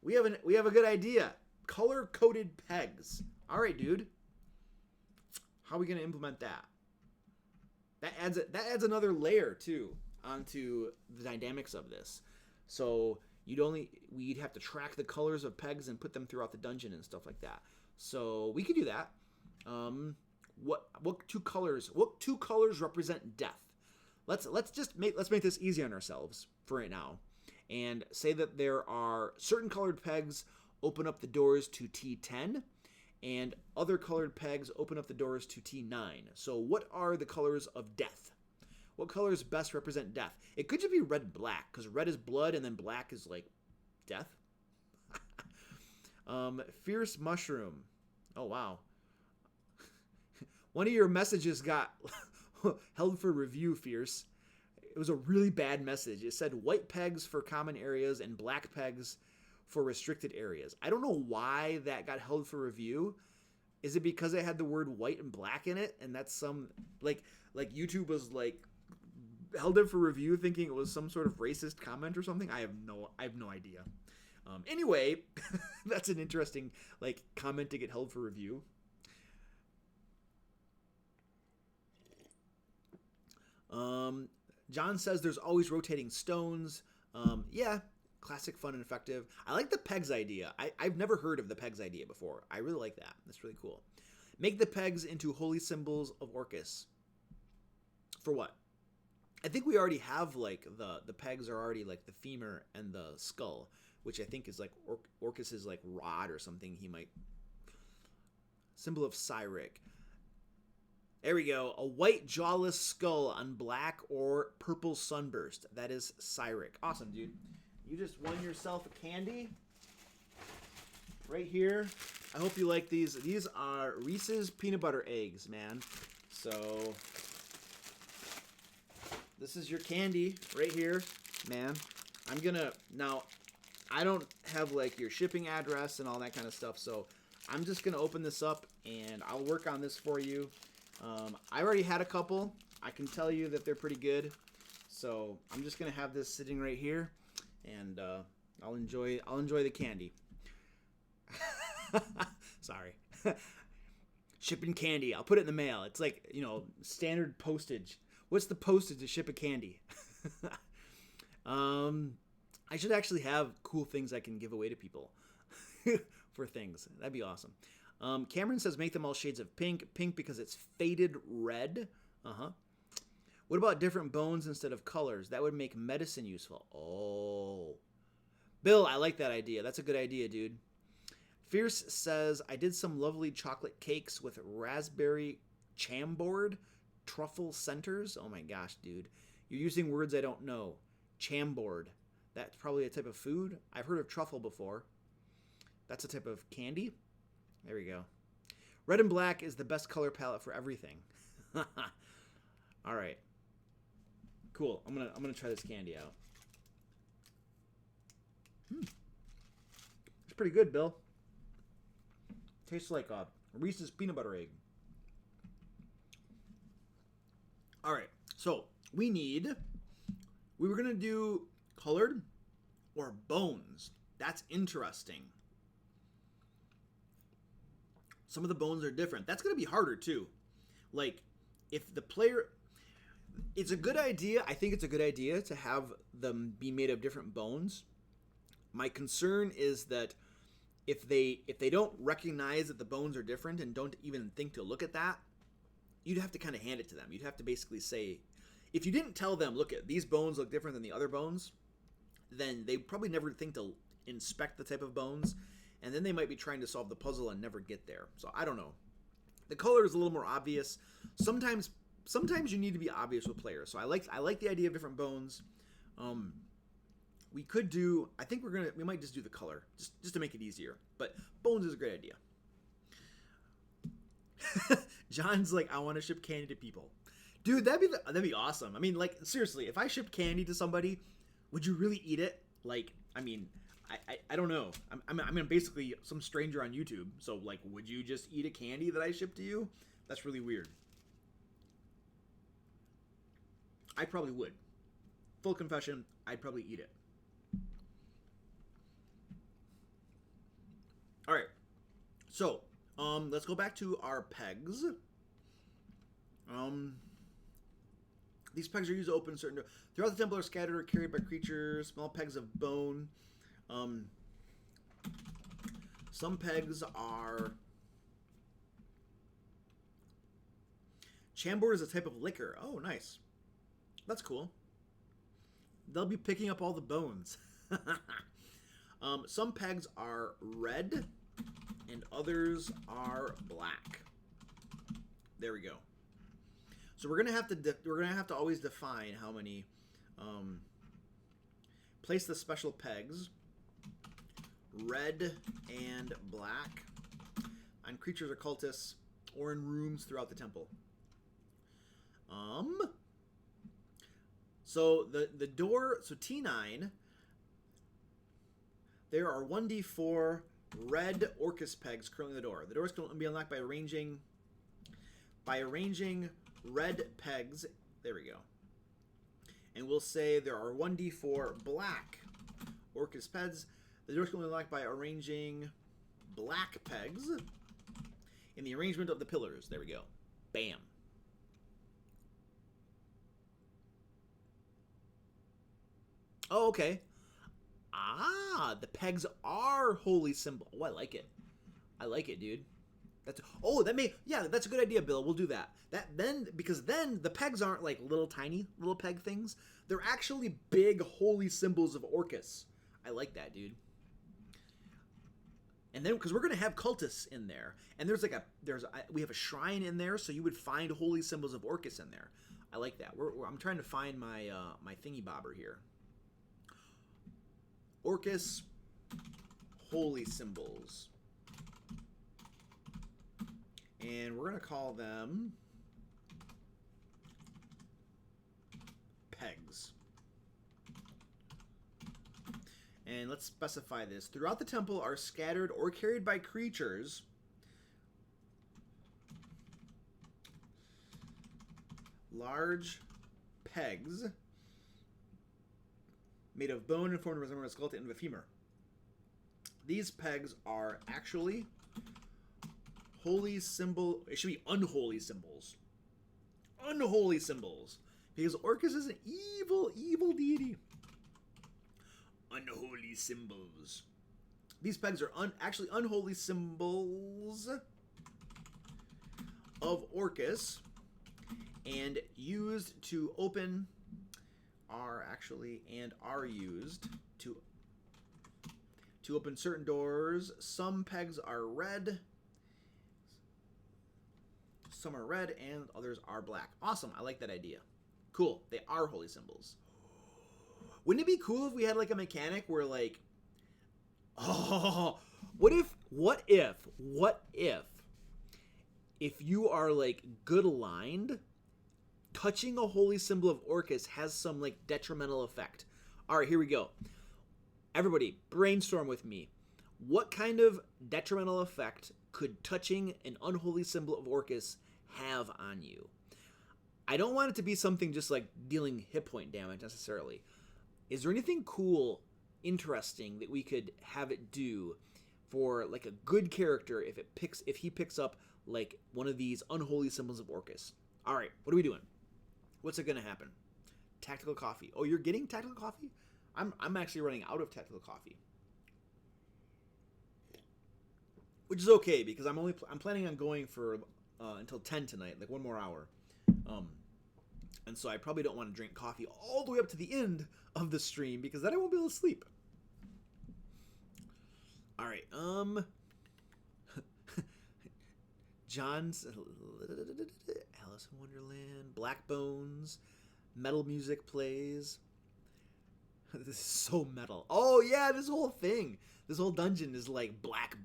We have a good idea. Color-coded pegs. All right, dude. How are we going to implement that? That adds another layer too onto the dynamics of this. So we'd have to track the colors of pegs and put them throughout the dungeon and stuff like that. So we could do that. What two colors represent death? Let's make this easy on ourselves for right now, and say that there are certain colored pegs open up the doors to T10, and other colored pegs open up the doors to T9. So what are the colors of death? What colors best represent death? It could just be red and black, because red is blood and then black is like death. Fierce mushroom. Oh, wow. One of your messages got held for review, Fierce. It was a really bad message. It said white pegs for common areas and black pegs for restricted areas. I don't know why that got held for review. Is it because it had the word white and black in it? And that's some, like YouTube was like, held it for review thinking it was some sort of racist comment or something. I have no idea. Anyway, that's an interesting comment to get held for review. John says there's always rotating stones. Yeah, classic, fun, and effective. I like the pegs idea. I've never heard of the pegs idea before. I really like that. That's really cool. Make the pegs into holy symbols of Orcus. For what? I think we already have the pegs are already the femur and the skull, which I think is Orcus's rod or something. He might symbol of Cyric. There we go. A white jawless skull on black or purple sunburst. That is Cyric. Awesome, dude. You just won yourself a candy right here. I hope you like these. These are Reese's peanut butter eggs, man. So this is your candy right here, man. Now, I don't have your shipping address and all that kind of stuff, so I'm just going to open this up and I'll work on this for you. I already had a couple. I can tell you that they're pretty good. So I'm just going to have this sitting right here and I'll enjoy the candy. Sorry. Shipping candy. I'll put it in the mail. It's standard postage. What's the postage to ship a candy? I should actually have cool things I can give away to people for things. That'd be awesome. Cameron says make them all shades of pink. Pink because it's faded red. What about different bones instead of colors? That would make medicine useful. Oh. Bill, I like that idea. That's a good idea, dude. Fierce says, I did some lovely chocolate cakes with raspberry chambord truffle centers. Oh my gosh, dude. You're using words I don't know. Chambord. That's probably a type of food. I've heard of truffle before. That's a type of candy. There we go. Red and black is the best color palette for everything. All right. Cool. I'm gonna try this candy out. It's pretty good, Bill. Tastes like a Reese's peanut butter egg. All right. So we were gonna do colored or bones. That's interesting. Some of the bones are different. That's going to be harder too. if the player, it's a good idea. I think it's a good idea to have them be made of different bones. My concern is that if they don't recognize that the bones are different and don't even think to look at that, you'd have to kind of hand it to them. You'd have to basically say, if you didn't tell them, look, at these bones look different than the other bones, then they probably never think to inspect the type of bones, and then they might be trying to solve the puzzle and never get there. So I don't know. The color is a little more obvious. Sometimes you need to be obvious with players. So I like the idea of different bones. We could do, I think we might just do the color just to make it easier. But bones is a great idea. John's like, I want to ship candy to people. Dude, that'd be awesome. I mean, like, seriously, if I shipped candy to somebody, would you really eat it? Like, I mean, I don't know. I'm basically some stranger on YouTube. So, like, would you just eat a candy that I ship to you? That's really weird. I probably would. Full confession, I'd probably eat it. All right. So, let's go back to our pegs. These pegs are used to open certain doors. Throughout the temple are scattered or carried by creatures, small pegs of bone. Some pegs are... Chambord is a type of liquor. Oh, nice. That's cool. They'll be picking up all the bones. Some pegs are red, and others are black. There we go. So we're gonna have to always define how many. Place the special pegs, red and black, on creatures or cultists, or in rooms throughout the temple. So the door. So T9. There are 1d4 red Orcus pegs currently in the door. The doors can be unlocked by arranging red pegs. There we go. And we'll say there are 1d4 black Orcus pegs. The doors can be unlocked by arranging black pegs in the arrangement of the pillars. There we go. Bam. Oh, okay. Ah, the pegs are holy symbol. Oh, I like it. I like it, dude. That's that's a good idea, Bill. We'll do that. Because then the pegs aren't like little peg things. They're actually big holy symbols of Orcus. I like that, dude. And then because we're gonna have cultists in there, and we have a shrine in there, so you would find holy symbols of Orcus in there. I like that. I'm trying to find my my thingy bobber here. Orcus holy symbols. And we're going to call them pegs. And let's specify this. Throughout the temple are scattered or carried by creatures large pegs made of bone and formed resembling a skeleton and a femur. These pegs are actually holy symbol. It should be unholy symbols. Unholy symbols. Because Orcus is an evil, evil deity. Unholy symbols. These pegs are actually unholy symbols of Orcus, and used to open are used to open certain doors. Some pegs are red. Some are red and others are black. Awesome. I like that idea. Cool. They are holy symbols. Wouldn't it be cool if we had like a mechanic where like, what if you are like good aligned, touching a holy symbol of Orcus has some like detrimental effect. All right, here we go. Everybody, brainstorm with me. What kind of detrimental effect could touching an unholy symbol of Orcus have on you? I don't want it to be something just like dealing hit point damage necessarily. Is there anything cool, interesting that we could have it do for like a good character if he picks up like one of these unholy symbols of Orcus? All right, what are we doing? What's it going to happen? Tactical coffee. Oh, you're getting tactical coffee? I'm actually running out of tactical coffee. Which is okay because I'm planning on going for until 10 tonight, like 1 more hour. And so I probably don't want to drink coffee all the way up to the end of the stream because then I won't be able to sleep. All right. John's Alice in Wonderland, Black Bones, metal music plays. This is so metal. Oh yeah, this whole thing, this whole dungeon is like black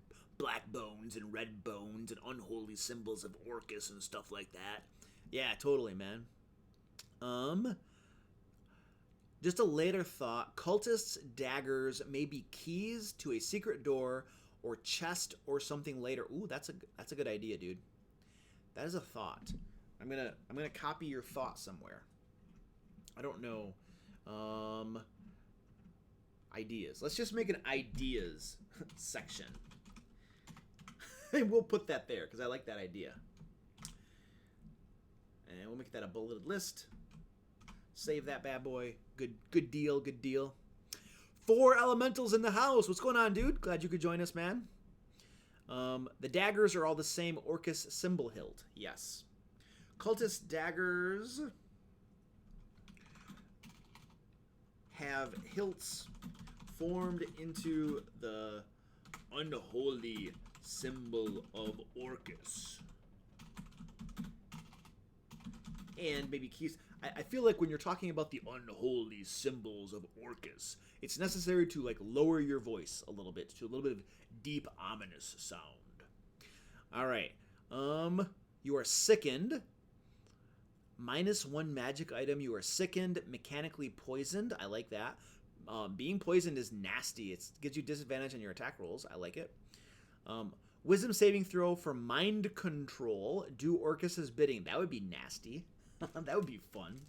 bones and red bones and unholy symbols of Orcus and stuff like that. Yeah, totally, man. Just a later thought. Cultists' daggers may be keys to a secret door or chest or something later. Ooh, that's a good idea, dude. That is a thought. I'm gonna copy your thought somewhere. I don't know. Ideas. Let's just make an ideas section. And we'll put that there because I like that idea. And we'll make that a bulleted list. Save that bad boy. Good deal, good deal. 4 elementals in the house. What's going on, dude? Glad you could join us, man. The daggers are all the same Orcus symbol hilt. Yes. Cultist daggers have hilts formed into the unholy symbol of Orcus. And maybe keys. I feel like when you're talking about the unholy symbols of Orcus, it's necessary to like lower your voice a little bit to a little bit of deep, ominous sound. All right. You are sickened. -1 magic item. You are sickened, mechanically poisoned. I like that. Being poisoned is nasty. It gives you disadvantage on your attack rolls. I like it. Wisdom saving throw for mind control. Do Orcus's bidding. That would be nasty. That would be fun.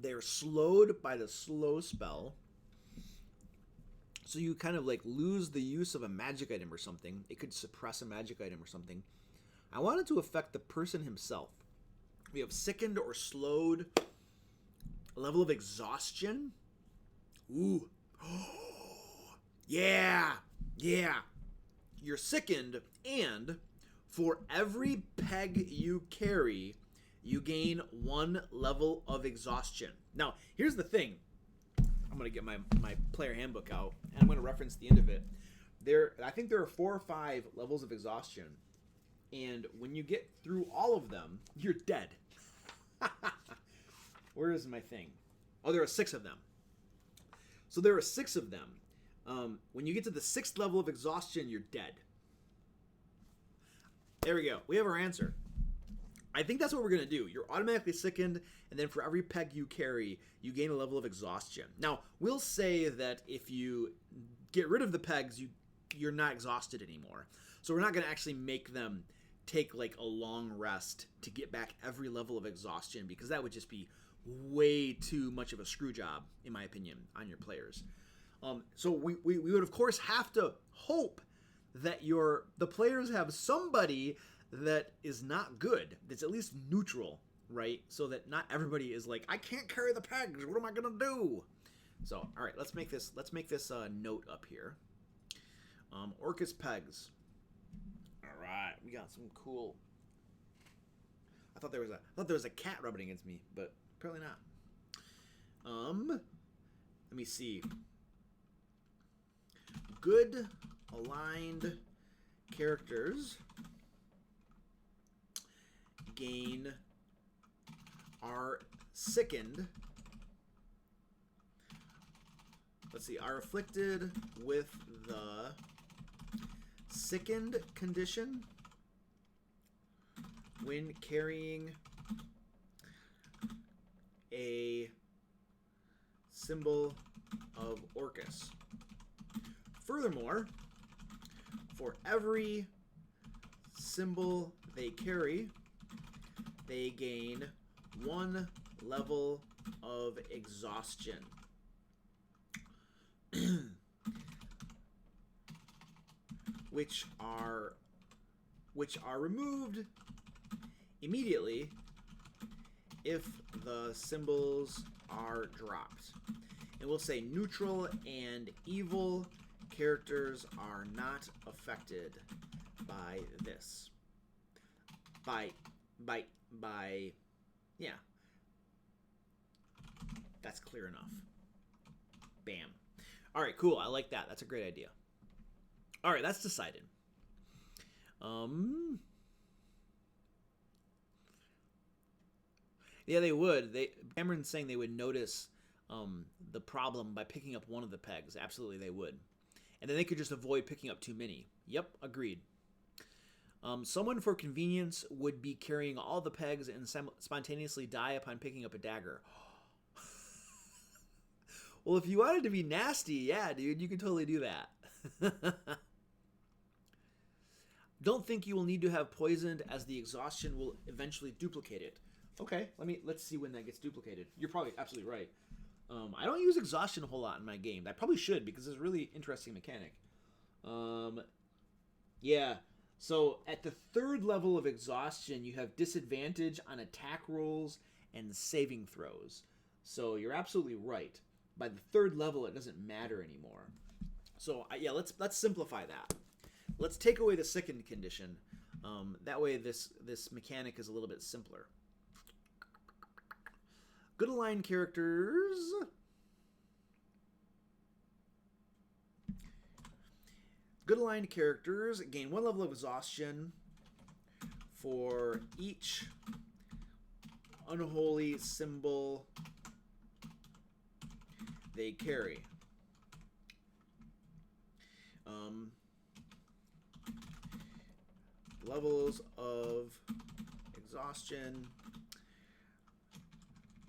They're slowed by the slow spell. So you kind of like lose the use of a magic item or something. It could suppress a magic item or something. I want it to affect the person himself. We have sickened or slowed. Level of exhaustion. Ooh. Yeah. Yeah. You're sickened, and for every peg you carry, you gain 1 level of exhaustion. Now, here's the thing. I'm going to get my player handbook out, and I'm going to reference the end of it. I think there are 4 or 5 levels of exhaustion, and when you get through all of them, you're dead. Where is my thing? Oh, there are 6 of them. So there are 6 of them. When you get to the 6th level of exhaustion, you're dead. There we go. We have our answer. I think that's what we're going to do. You're automatically sickened, and then for every peg you carry, you gain a level of exhaustion. Now, we'll say that if you get rid of the pegs, you're not exhausted anymore. So we're not going to actually make them take like a long rest to get back every level of exhaustion, because that would just be way too much of a screw job, in my opinion, on your players. So we would, of course, have to hope that the players have somebody that is not good, that's at least neutral, right? So that not everybody is like, I can't carry the pegs, what am I gonna do? So, all right, let's make this note up here. Orcus pegs. All right, we got some cool. I thought there was a cat rubbing against me, but apparently not. Let me see. Good aligned characters are sickened. Let's see, are afflicted with the sickened condition when carrying a symbol of Orcus. Furthermore, for every symbol they carry, they gain 1 level of exhaustion. which are removed immediately if the symbols are dropped. And we'll say neutral and evil characters are not affected by this. Yeah. That's clear enough. Bam. All right, cool. I like that. That's a great idea. All right, that's decided. Yeah, they would. Cameron's saying they would notice the problem by picking up one of the pegs. Absolutely, they would. And then they could just avoid picking up too many. Yep, agreed. Someone for convenience would be carrying all the pegs and spontaneously die upon picking up a dagger. Well, if you wanted to be nasty, yeah, dude, you can totally do that. Don't think you will need to have poisoned, as the exhaustion will eventually duplicate it. Okay, let's see when that gets duplicated. You're probably absolutely right. I don't use exhaustion a whole lot in my game. I probably should, because it's a really interesting mechanic. Yeah, so at the 3rd level of exhaustion, you have disadvantage on attack rolls and saving throws. So you're absolutely right. By the 3rd level, it doesn't matter anymore. So yeah, let's simplify that. Let's take away the 2nd condition. That way, this mechanic is a little bit simpler. Good aligned characters. Good aligned characters gain 1 level of exhaustion for each unholy symbol they carry. Levels of exhaustion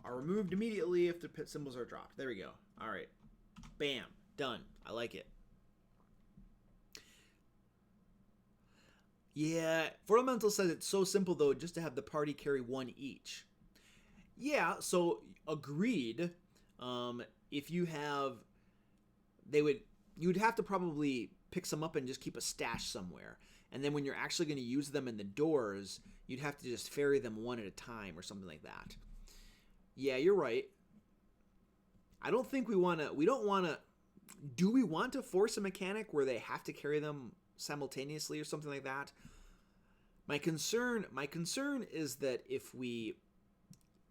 are removed immediately if the pit symbols are dropped. There we go. All right. Bam. Done. I like it. Yeah. Fundamental says it's so simple, though, just to have the party carry 1 each. Yeah, so agreed. If you have... You would have to probably pick some up and just keep a stash somewhere. And then when you're actually going to use them in the doors, you'd have to just ferry them 1 at a time or something like that. Yeah, you're right. I don't think we don't want to... Do we want to force a mechanic where they have to carry them simultaneously or something like that? My concern is that if we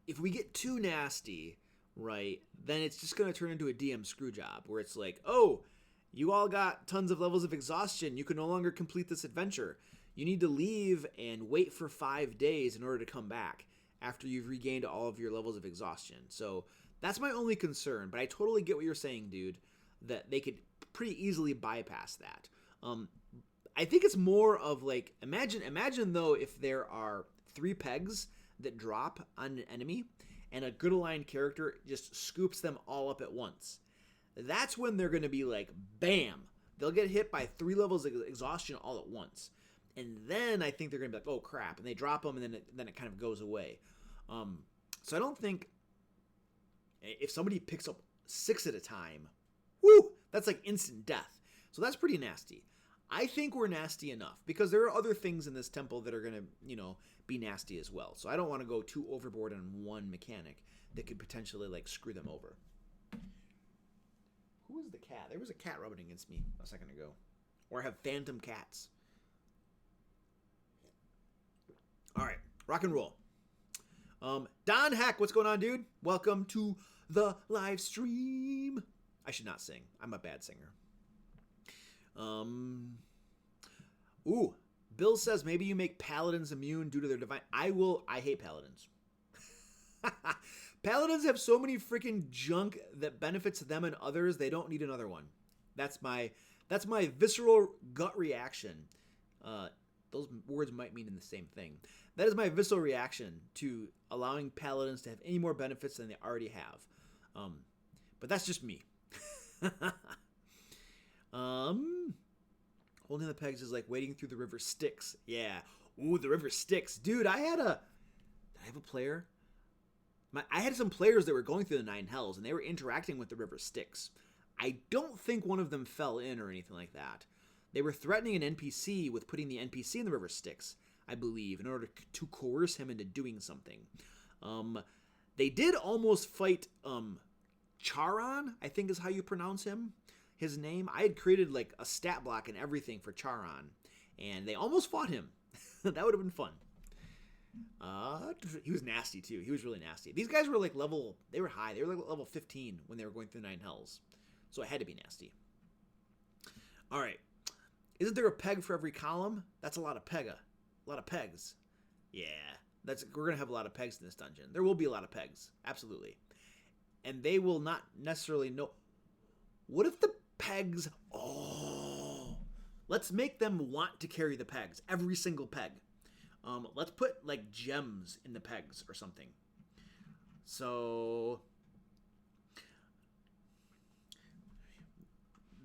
get too nasty, right, then it's just going to turn into a DM screw job where it's like, oh, you all got tons of levels of exhaustion. You can no longer complete this adventure. You need to leave and wait for 5 days in order to come back after you've regained all of your levels of exhaustion. So that's my only concern, but I totally get what you're saying, dude, that they could pretty easily bypass that. I think it's more of like, imagine though, if there are 3 pegs that drop on an enemy and a good aligned character just scoops them all up at once. That's when they're going to be like, bam, they'll get hit by 3 levels of exhaustion all at once. And then I think they're going to be like, oh crap, and they drop them, and then it kind of goes away. So I don't think if somebody picks up 6 at a time, whoo, that's like instant death. So that's pretty nasty. I think we're nasty enough because there are other things in this temple that are going to, be nasty as well. So I don't want to go too overboard on one mechanic that could potentially like screw them over. Who was the cat? There was a cat rubbing against me a second ago. Or I have phantom cats. All right, rock and roll. Don Heck, what's going on, dude? Welcome to the live stream. I should not sing. I'm a bad singer. Ooh, Bill says maybe you make paladins immune due to their divine... I hate paladins. Paladins have so many freaking junk that benefits them and others, they don't need another one. That's my visceral gut reaction. Those words might mean the same thing. That is my visceral reaction to allowing paladins to have any more benefits than they already have. But that's just me. Holding the pegs is like wading through the river Styx. Yeah. Ooh, the river Styx. Dude, did I have a player? I had some players that were going through the 9 hells, and they were interacting with the river Styx. I don't think one of them fell in or anything like that. They were threatening an NPC with putting the NPC in the river Styx, I believe, in order to coerce him into doing something. They did almost fight Charon, I think is how you pronounce him, his name. I had created like a stat block and everything for Charon, and they almost fought him. That would have been fun. He was nasty too. He was really nasty. These guys were like they were high. They were like level 15 when they were going through 9 hells. So it had to be nasty. All right. Isn't there a peg for every column? That's a lot of pegs. Yeah. We're going to have a lot of pegs in this dungeon. There will be a lot of pegs. Absolutely. And they will not necessarily know. What if the pegs... Oh. Let's make them want to carry the pegs. Every single peg. Let's put like gems in the pegs or something. So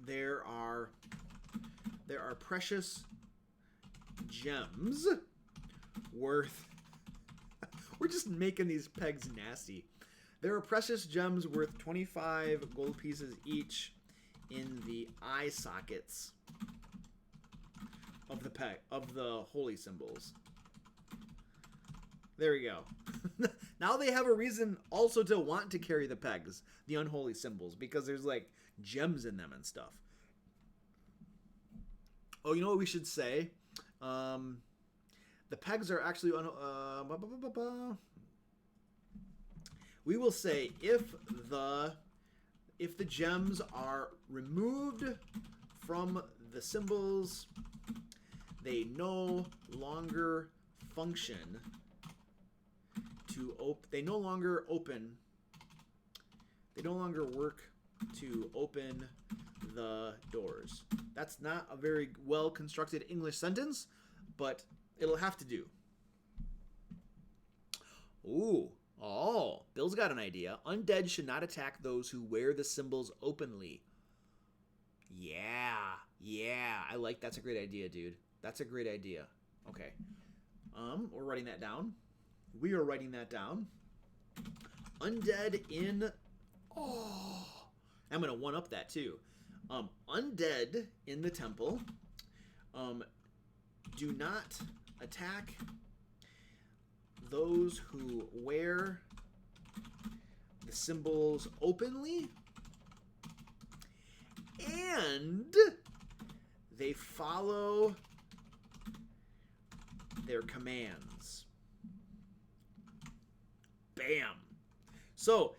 there are precious gems worth... We're just making these pegs nasty. There are precious gems worth 25 gold pieces each in the eye sockets of the holy symbols. There we go. Now they have a reason also to want to carry the pegs, the unholy symbols, because there's like gems in them and stuff. Oh, you know what we should say? The pegs are actually we will say if the gems are removed from the symbols, they no longer function to they no longer work to open the doors. That's not a very well constructed English sentence, but it'll have to do. Ooh. Oh, Bill's got an idea. Undead should not attack those who wear the symbols openly. Yeah. That's a great idea, dude. That's a great idea. Okay. We're writing that down. We are writing that down. Undead in... Oh! I'm going to one-up that, too. Undead in the temple do not attack those who wear the symbols openly, and they follow their commands. Bam. So,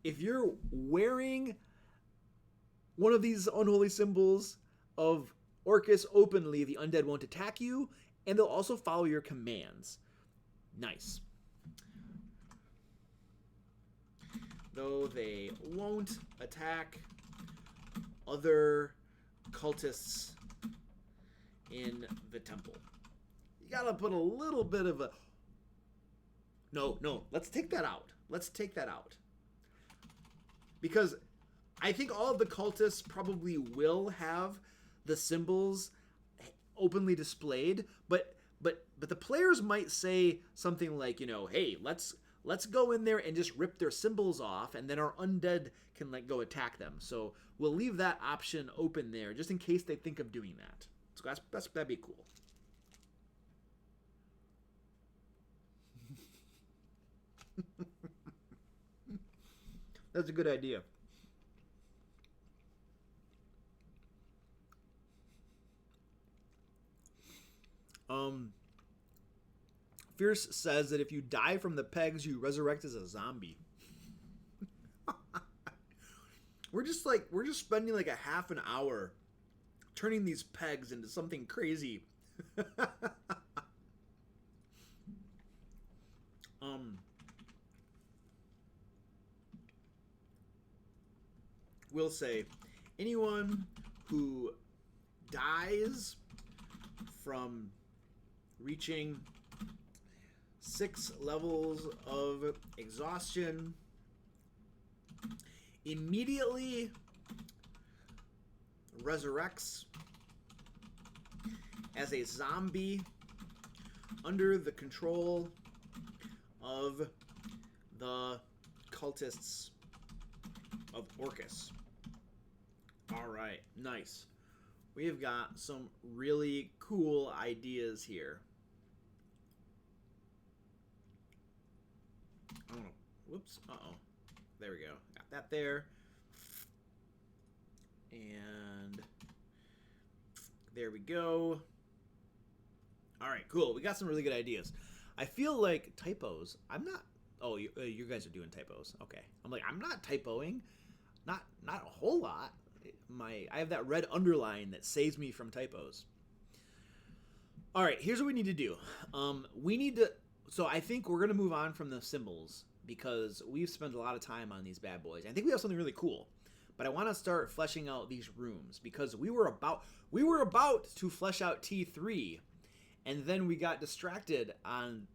if you're wearing one of these unholy symbols of Orcus openly, the undead won't attack you, and they'll also follow your commands. Nice. Though they won't attack other cultists in the temple. You gotta put a little bit of a... No, let's take that out. Because I think all of the cultists probably will have the symbols openly displayed, but the players might say something like, hey, let's go in there and just rip their symbols off, and then our undead can go attack them. So we'll leave that option open there, just in case they think of doing that. So that'd be cool. That's a good idea. Fierce says that if you die from the pegs, you resurrect as a zombie. We're just spending a half an hour turning these pegs into something crazy. We'll say anyone who dies from reaching 6 levels of exhaustion immediately resurrects as a zombie under the control of the cultists of Orcus. All right, nice. We've got some really cool ideas here. Oh, whoops. Uh-oh. There we go. Got that there. And there we go. All right, cool. We got some really good ideas. I feel like typos. I'm not. Oh, you guys are doing typos. Okay. I'm like, I'm not typoing. Not a whole lot. I have that red underline that saves me from typos. All right, here's what we need to do. We need to. So I think we're gonna move on from the symbols because we've spent a lot of time on these bad boys. I think we have something really cool, but I want to start fleshing out these rooms because we were about to flesh out T3, and then we got distracted on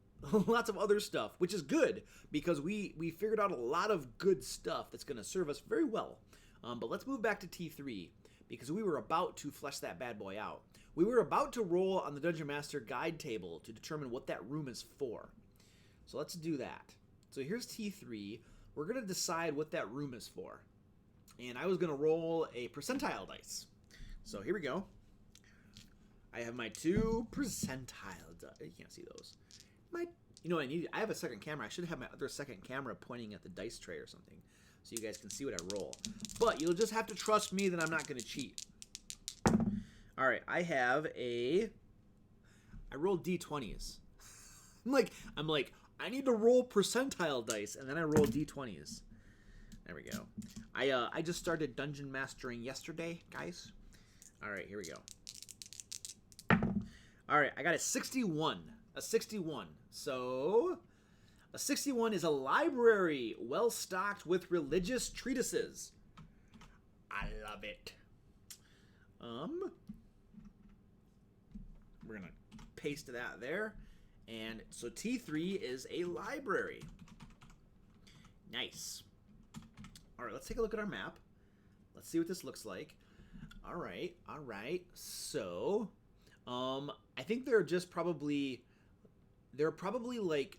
lots of other stuff, which is good because we figured out a lot of good stuff that's going to serve us very well. But let's move back to T3 because we were about to flesh that bad boy out. We were about to roll on the Dungeon Master guide table to determine what that room is for. So let's do that. So here's T3. We're going to decide what that room is for. And I was going to roll a percentile dice. So here we go. I have my 2 percentile dice. You can't see those. You know what I need? I have a second camera. I should have my other second camera pointing at the dice tray or something so you guys can see what I roll. But you'll just have to trust me that I'm not going to cheat. All right, I rolled D20s. I'm like, I need to roll percentile dice, and then I roll D20s. There we go. I just started dungeon mastering yesterday, guys. All right, here we go. All right, I got a 61. A 61. So, a 61 is a library well stocked with religious treatises. I love it. We're gonna paste that there, and so T3 is a library. Nice. All right, let's take a look at our map. Let's see what this looks like. All right. So, I think they're probably like,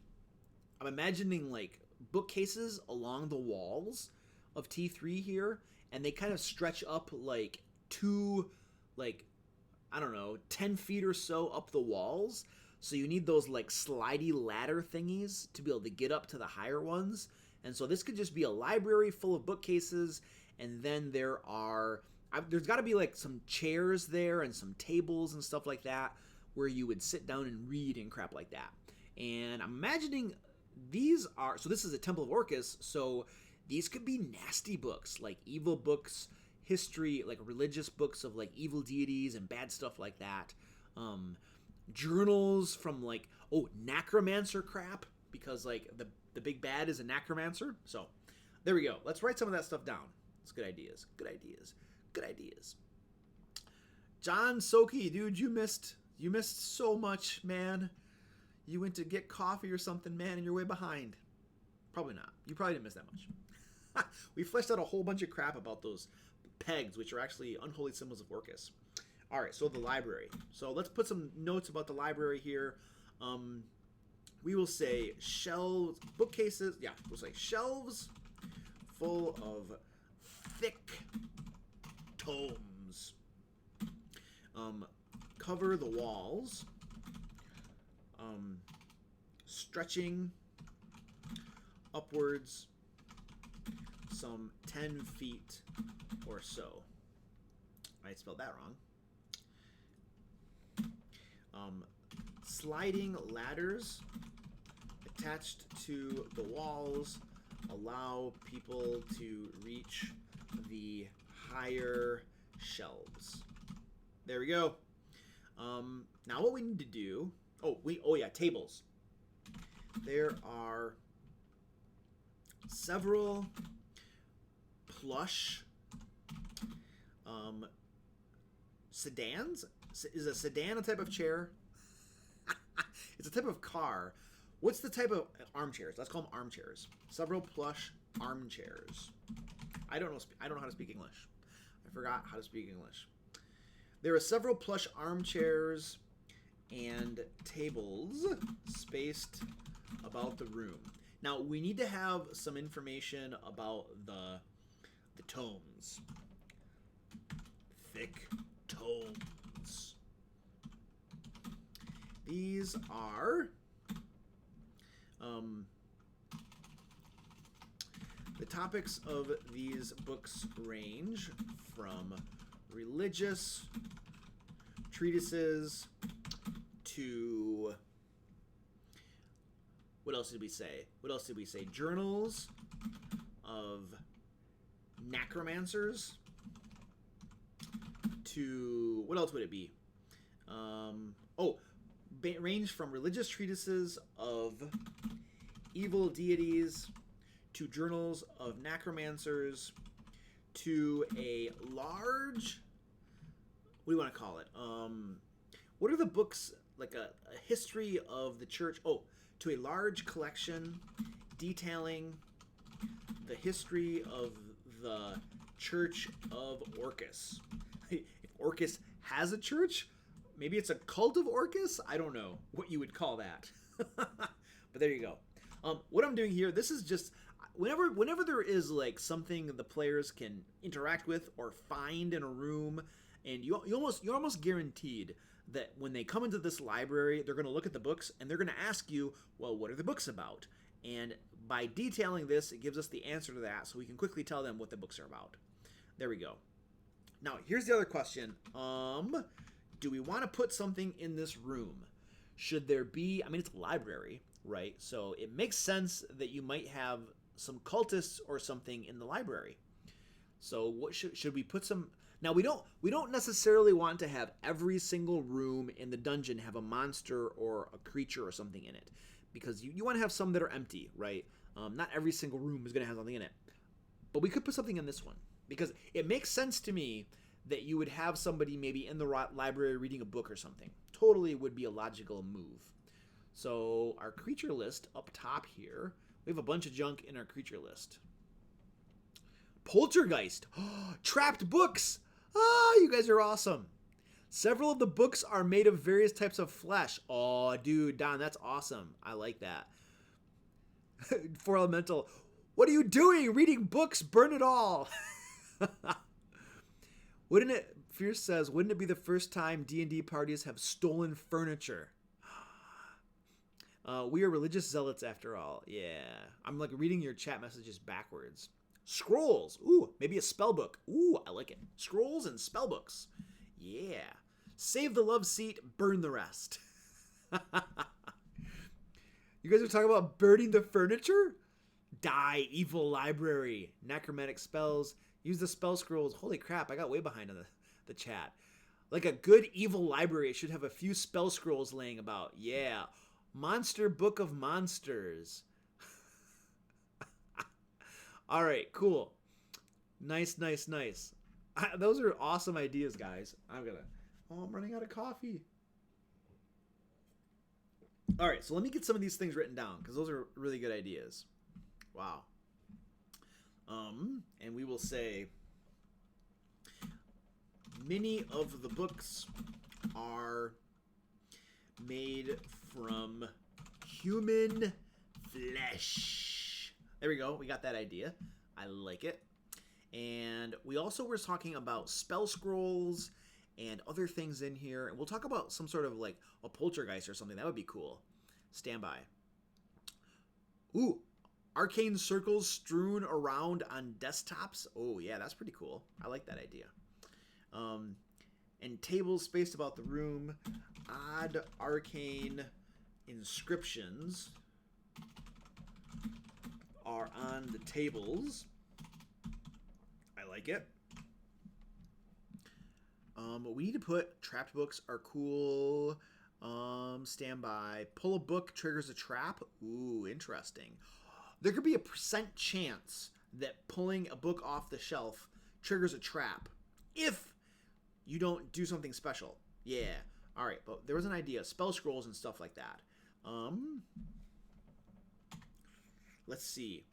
I'm imagining like bookcases along the walls of T3 here, and they kind of stretch up like 10 feet or so up the walls. So you need those like slidey ladder thingies to be able to get up to the higher ones. And so this could just be a library full of bookcases, and then there's got to be like some chairs there and some tables and stuff like that where you would sit down and read and crap like that. And I'm imagining so this is a Temple of Orcus, so these could be nasty books, like evil books, history, like religious books of like evil deities and bad stuff like that. Journals from like, necromancer crap, because like the big bad is a necromancer. So there we go. Let's write some of that stuff down. It's good ideas. John Soki, dude, you missed so much, man. You went to get coffee or something, man, and you're way behind. Probably not. You probably didn't miss that much. We fleshed out a whole bunch of crap about those pegs, which are actually unholy symbols of Orcus. All right, so the library. So let's put some notes about the library here. We will say shelves, bookcases. Yeah, we'll say shelves full of thick tomes. Cover the walls. Stretching upwards some 10 feet or so. I spelled that wrong. Sliding ladders attached to the walls allow people to reach the higher shelves. There we go. Now what we need to do... tables. There are several plush sedans. Is a sedan a type of chair? It's a type of car. What's the type of armchairs? Let's call them armchairs. Several plush armchairs. I don't know how to speak English. I forgot how to speak English. There are several plush armchairs and tables spaced about the room. Now, we need to have some information about the tomes. Thick tomes. These are the topics of these books range from religious treatises to, what else did we say? Journals of necromancers to, what else would it be? Range from religious treatises of evil deities to journals of necromancers to a large, what do you want to call it? What are the books, like a history of the church? To a large collection detailing the history of the Church of Orcus. If Orcus has a church, maybe it's a cult of Orcus? I don't know what you would call that. But there you go. What I'm doing here, this is just, whenever there is like something the players can interact with or find in a room, and you're almost guaranteed that when they come into this library, they're going to look at the books and they're going to ask you, well, what are the books about? And by detailing this, it gives us the answer to that, so we can quickly tell them what the books are about. There we go. Now, here's the other question. Do we want to put something in this room? Should there be, it's a library, right? So it makes sense that you might have some cultists or something in the library. So what should we put some... Now, we don't necessarily want to have every single room in the dungeon have a monster or a creature or something in it, because you want to have some that are empty, right? Not every single room is going to have something in it. But we could put something in this one, because it makes sense to me that you would have somebody maybe in the library reading a book or something. Totally would be a logical move. So our creature list up top here, we have a bunch of junk in our creature list. Poltergeist. Trapped books. You guys are awesome. Several of the books are made of various types of flesh. Oh, dude, Don, that's awesome. I like that. For Elemental, what are you doing? Reading books, burn it all. Wouldn't it, Fierce says, wouldn't it be the first time D&D parties have stolen furniture? We are religious zealots after all. Yeah. I'm like reading your chat messages backwards. Scrolls. Ooh, maybe a spell book. Ooh, I like it. Scrolls and spell books. Yeah. Save the love seat, burn the rest. You guys are talking about burning the furniture? Die, evil library. Necromantic spells. Use the spell scrolls. Holy crap, I got way behind on the chat. Like a good evil library should have a few spell scrolls laying about. Yeah. Monster Book of Monsters. All right, cool. Nice. Those are awesome ideas, guys. I'm running out of coffee. All right, so let me get some of these things written down, because those are really good ideas. Wow. And we will say, many of the books are made from human flesh. There we go. We got that idea. I like it. And we also were talking about spell scrolls and other things in here. And we'll talk about some sort of like a poltergeist or something. That would be cool. Stand by. Ooh, arcane circles strewn around on desktops. Oh, yeah, that's pretty cool. I like that idea. And tables spaced about the room. Odd arcane inscriptions are on the tables. I like it. We need to put trapped books are cool. Stand by. Pull a book triggers a trap. Ooh, interesting. There could be a % chance that pulling a book off the shelf triggers a trap if you don't do something special. Yeah. All right, but there was an idea. Spell scrolls and stuff like that. Let's see.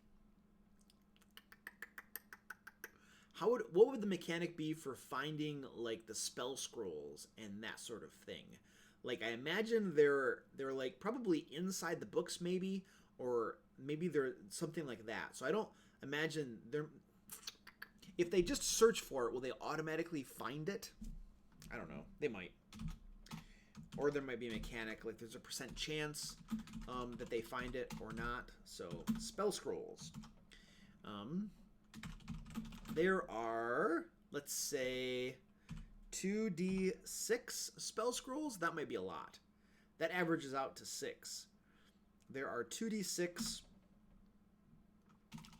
What would the mechanic be for finding like the spell scrolls and that sort of thing? Like, I imagine they're like probably inside the books, maybe, or maybe they're something like that. So I don't imagine they're. If they just search for it, will they automatically find it? I don't know. They might. Or there might be a mechanic, like there's a % chance that they find it or not. So, spell scrolls. There are, let's say, 2d6 spell scrolls. That might be a lot. That averages out to 6. There are 2d6.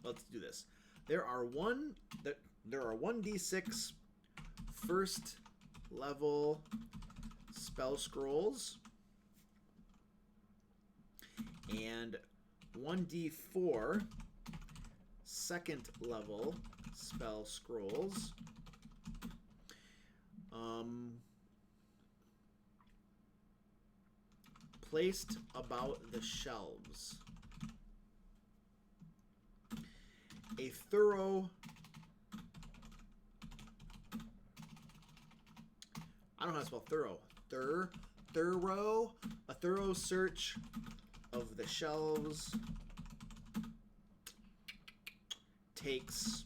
Let's do this. There are 1d6 first level spell scrolls and 1d4 second level spell scrolls. Placed about the shelves. A thorough, I don't know how to spell thorough. A thorough search of the shelves takes.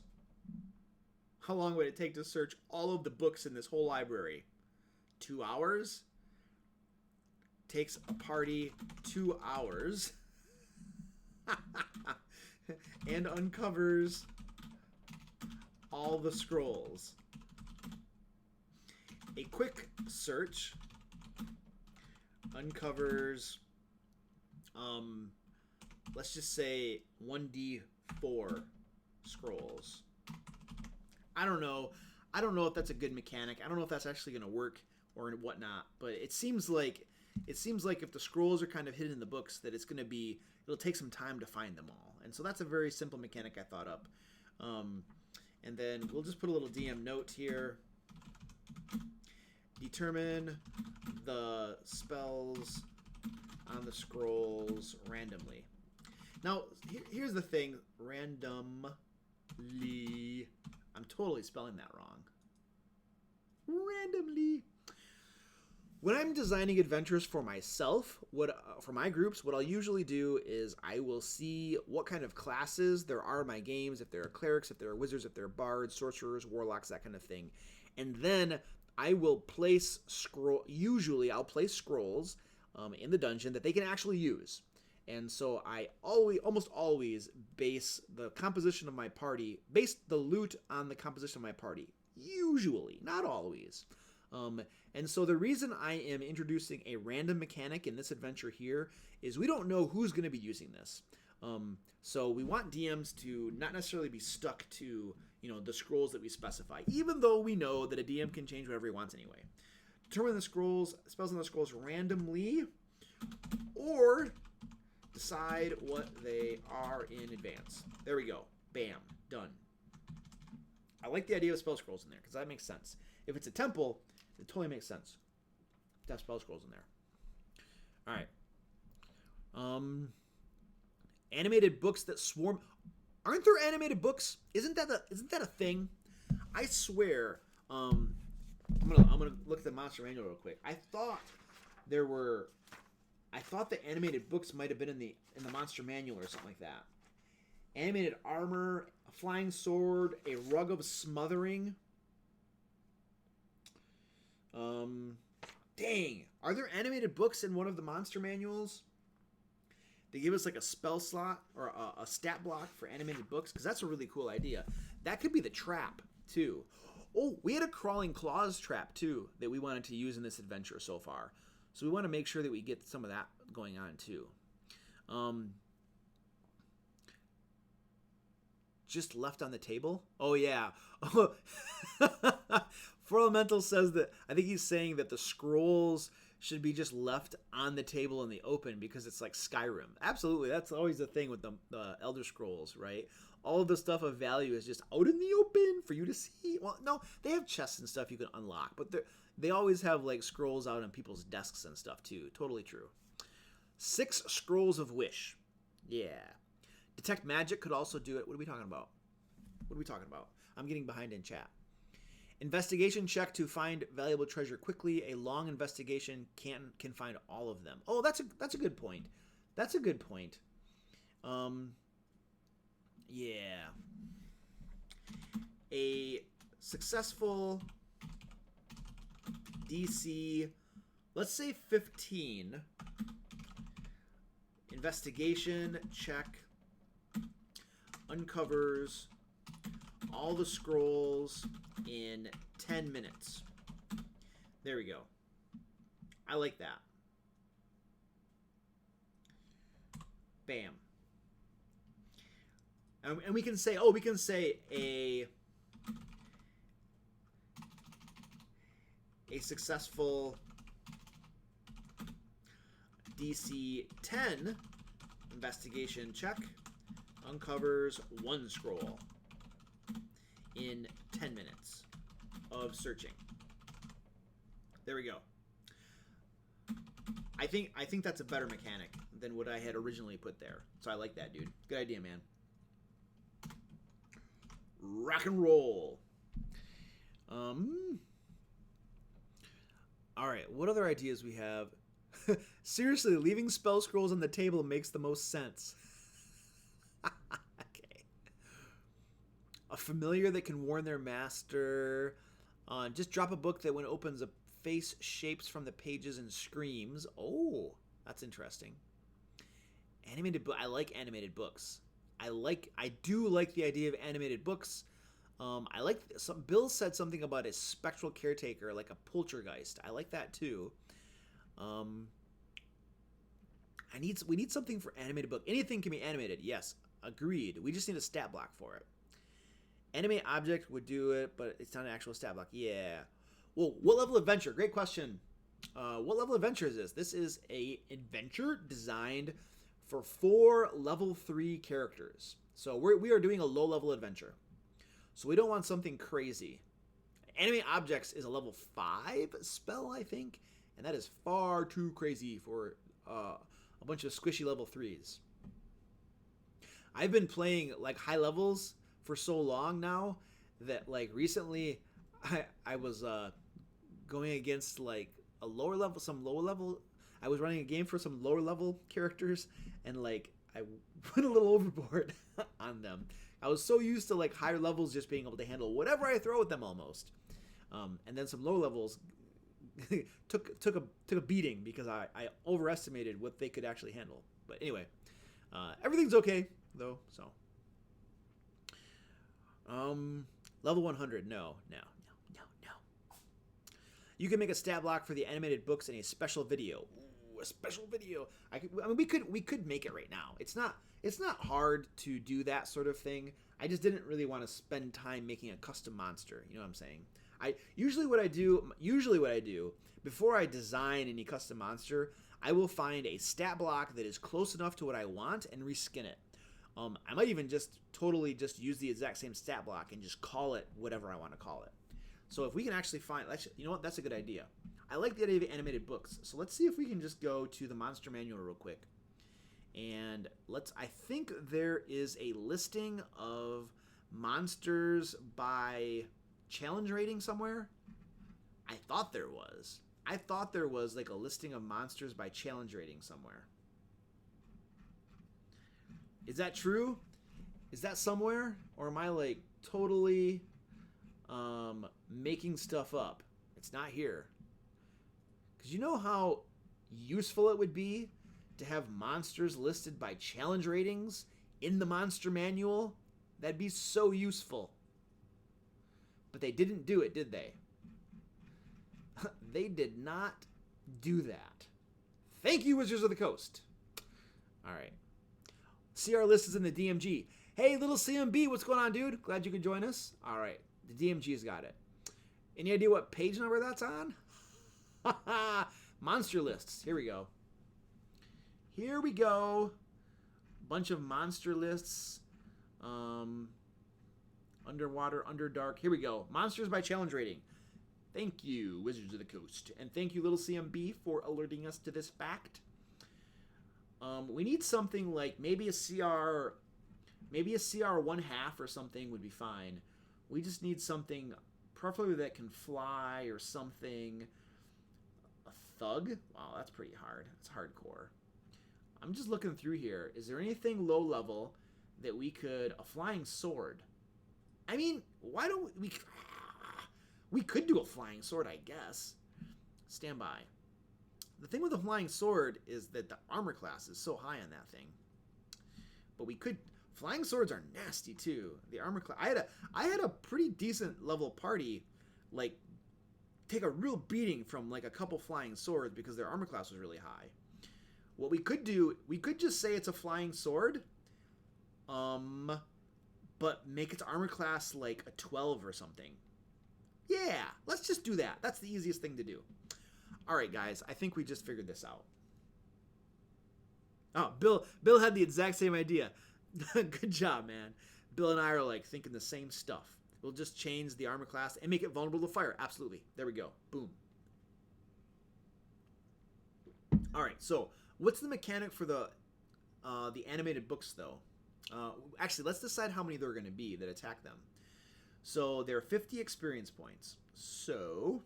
How long would it take to search all of the books in this whole library? 2 hours? Takes a party 2 hours. And uncovers all the scrolls. A quick search uncovers, let's just say 1d4 scrolls. I don't know if that's a good mechanic. I don't know if that's actually going to work or whatnot, but it seems like if the scrolls are kind of hidden in the books, that it'll take some time to find them all. And so that's a very simple mechanic I thought up. And then we'll just put a little DM note here. Determine the spells on the scrolls randomly. Now, here's the thing. Randomly. I'm totally spelling that wrong. Randomly. When I'm designing adventures for myself, for my groups, what I'll usually do is I will see what kind of classes there are in my games, if there are clerics, if there are wizards, if there are bards, sorcerers, warlocks, that kind of thing. And then I will place usually I'll place scrolls in the dungeon that they can actually use. And so I almost always base the loot on the composition of my party. Usually, not always. And so the reason I am introducing a random mechanic in this adventure here is we don't know who's going to be using this. So we want DMs to not necessarily be stuck to, the scrolls that we specify, even though we know that a DM can change whatever he wants anyway. Determine the spells on the scrolls randomly, or decide what they are in advance. There we go. Bam. Done. I like the idea of spell scrolls in there because that makes sense. If it's a temple, it totally makes sense to have spell scrolls in there. All right. Animated books that swarm. Aren't there animated books? Isn't that a thing? I swear. I'm gonna look at the monster manual real quick. I thought the animated books might have been in the monster manual or something like that. Animated armor, a flying sword, a rug of smothering. Dang. Are there animated books in one of the monster manuals? They give us like a spell slot or a stat block for animated books, because that's a really cool idea. That could be the trap, too. Oh, we had a crawling claws trap, too, that we wanted to use in this adventure so far. So we want to make sure that we get some of that going on, too. Just left on the table? Oh, yeah. For Elemental says that, I think he's saying that the scrolls should be just left on the table in the open because it's like Skyrim. Absolutely. That's always the thing with the Elder Scrolls, right? All of the stuff of value is just out in the open for you to see. Well, no, they have chests and stuff you can unlock, but they always have like scrolls out on people's desks and stuff too. Totally true. 6 scrolls of wish. Yeah. Detect magic could also do it. What are we talking about? I'm getting behind in chat. Investigation check to find valuable treasure quickly. A long investigation can find all of them. Oh, that's a good point. That's a good point. Yeah. A successful DC, let's say 15 investigation check uncovers all the scrolls in 10 minutes. There we go. I like that. Bam. And we can say, a successful DC 10 investigation check uncovers one scroll in 10 minutes of searching. There we go. I think that's a better mechanic than what I had originally put there. So I like that, dude. Good idea, man. Rock and roll. All right, what other ideas we have? Seriously, leaving spell scrolls on the table makes the most sense. Okay. A familiar that can warn their master. Just drop a book that when it opens, a face shapes from the pages and screams. Oh, that's interesting. Animated book. I like animated books. I do like the idea of animated books. I like Bill said something about a spectral caretaker, like a poltergeist. I like that too. We need something for animated book. Anything can be animated. Yes, agreed. We just need a stat block for it. Animate object would do it, but it's not an actual stat block. Yeah. Well, what level adventure? Great question. What level adventure is this? This is a adventure designed for 4 level 3 characters. So we are doing a low level adventure. So we don't want something crazy. Animate objects is a level 5 spell, I think, and that is far too crazy for a bunch of squishy level 3s. I've been playing like high levels for so long now that like recently I was going against like a lower level, some lower level. I was running a game for some lower level characters, and like I went a little overboard on them. I was so used to like higher levels just being able to handle whatever I throw at them almost, and then some lower levels took a beating because I overestimated what they could actually handle. But anyway, everything's okay though. So level 100, no. You can make a stat block for the animated books in a special video. Ooh, a special video. We could make it right now. It's not hard to do that sort of thing. I just didn't really want to spend time making a custom monster. You know what I'm saying? Usually what I do before I design any custom monster, I will find a stat block that is close enough to what I want and reskin it. I might even just totally just use the exact same stat block and just call it whatever I want to call it. So if we can actually find, you know what, that's a good idea. I like the idea of animated books. So let's see if we can just go to the monster manual real quick. And I think there is a listing of monsters by challenge rating somewhere. I thought there was like a listing of monsters by challenge rating somewhere. Is that true? Is that somewhere? Or am I like totally making stuff up? It's not here. Because you know how useful it would be to have monsters listed by challenge ratings in the monster manual? That'd be so useful. But they didn't do it, did they? They did not do that. Thank you, Wizards of the Coast. All right. CR list is in the DMG. Hey, little CMB, what's going on, dude? Glad you could join us. All right. The DMG's got it. Any idea what page number that's on? Monster lists. Here we go. Bunch of monster lists. Underwater, Underdark. Here we go. Monsters by challenge rating. Thank you, Wizards of the Coast. And thank you, little CMB, for alerting us to this fact. We need something like maybe a CR 1/2 or something would be fine. We just need something preferably that can fly or something. A thug? Wow, that's pretty hard. That's hardcore. I'm just looking through here. Is there anything low level that we could... A flying sword. I mean, why don't we... We could do a flying sword, I guess. Stand by. The thing with the flying sword is that the armor class is so high on that thing. But we could... Flying swords are nasty, too. The armor class... I had a pretty decent level party, like, take a real beating from, like, a couple flying swords because their armor class was really high. What we could do... We could just say it's a flying sword, but make its armor class, like, a 12 or something. Yeah, let's just do that. That's the easiest thing to do. All right, guys, I think we just figured this out. Oh, Bill had the exact same idea. Good job, man. Bill and I are like thinking the same stuff. We'll just change the armor class and make it vulnerable to fire. Absolutely. There we go. Boom. All right, so what's the mechanic for the animated books, though? Actually, let's decide how many there are going to be that attack them. So there are 50 experience points. So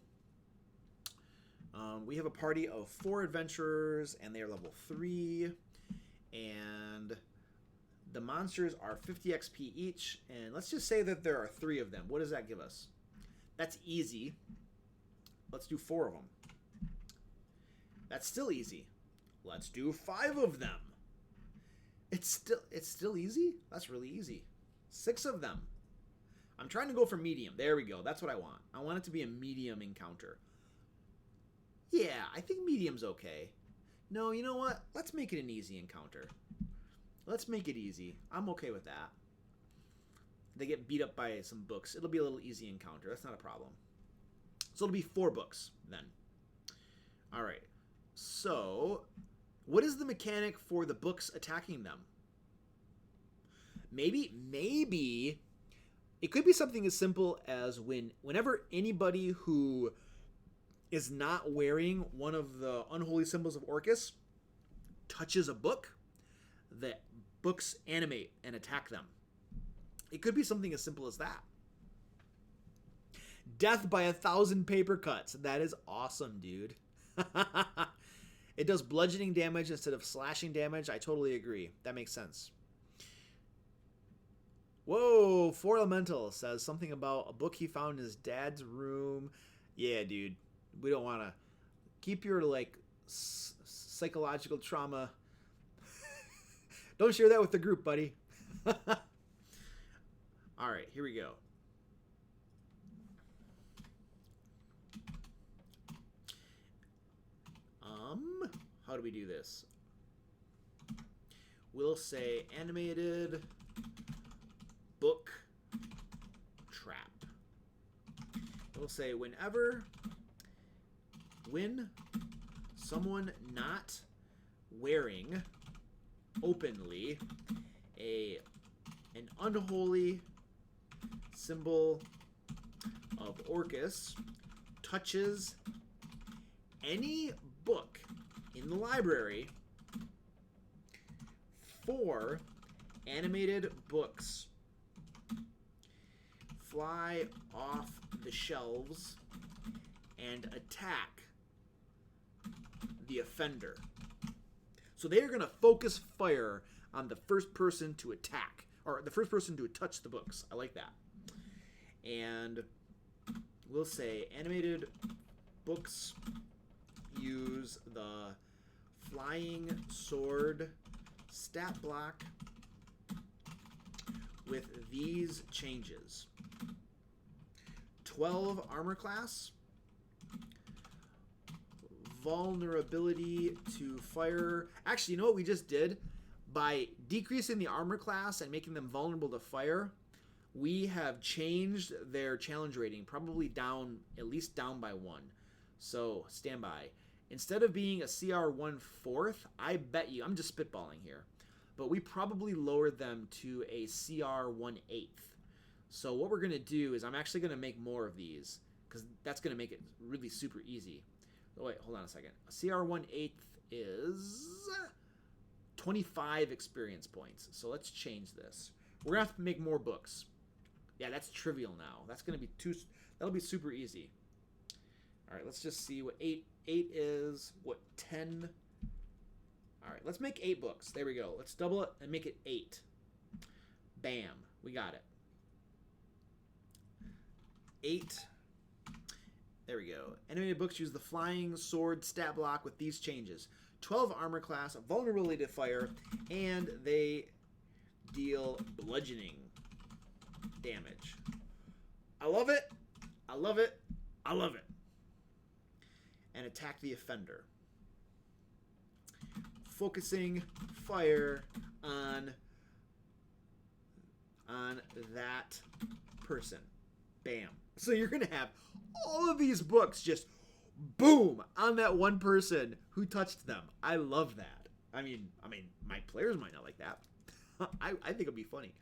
we have a party of 4 adventurers, and they are level 3. And the monsters are 50 XP each. And let's just say that there are 3 of them. What does that give us? That's easy. Let's do 4 of them. That's still easy. Let's do 5 of them. It's still easy? That's really easy. 6 of them. I'm trying to go for medium. There we go. That's what I want. I want it to be a medium encounter. Yeah, I think medium's okay. No, you know what? Let's make it an easy encounter. Let's make it easy. I'm okay with that. They get beat up by some books. It'll be a little easy encounter. That's not a problem. So it'll be 4 books then. All right. So, what is the mechanic for the books attacking them? Maybe it could be something as simple as whenever anybody who is not wearing one of the unholy symbols of Orcus touches a book, the books animate and attack them. It could be something as simple as that. Death by 1,000 paper cuts. That is awesome, dude. It does bludgeoning damage instead of slashing damage. I totally agree. That makes sense. Whoa, 4 Elemental says something about a book he found in his dad's room. Yeah, dude. We don't want to keep your, like, psychological trauma. Don't share that with the group, buddy. All right, here we go. How do we do this? We'll say animated book trap. We'll say when someone not wearing openly an unholy symbol of Orcus touches any book in the library, 4 animated books fly off the shelves and attack the offender. So they are going to focus fire on the first person to attack, or the first person to touch the books. I like that. And we'll say animated books use the flying sword stat block with these changes. 12 armor class, vulnerability to fire. Actually, you know what we just did? By decreasing the armor class and making them vulnerable to fire, we have changed their challenge rating, probably down, at least down by 1. So, stand by. Instead of being a CR 1/4, I bet you, I'm just spitballing here, but we probably lowered them to a CR 1/8. So what we're going to do is I'm actually going to make more of these, because that's going to make it really super easy. Oh, wait, hold on a second. A CR 1/8 is 25 experience points. So let's change this. We're going to have to make more books. Yeah, that's trivial now. That's going to be that'll be super easy. All right, let's just see what 8 is, what 10. All right, let's make 8 books. There we go. Let's double it and make it 8. Bam, we got it. 8. There we go. Animated books use the flying sword stat block with these changes. 12 armor class, vulnerability to fire, and they deal bludgeoning damage. I love it. I love it. I love it. And attack the offender. Focusing fire on that person. Bam. So you're going to have all of these books just boom on that one person who touched them. I love that. I mean, my players might not like that. I think it'll be funny.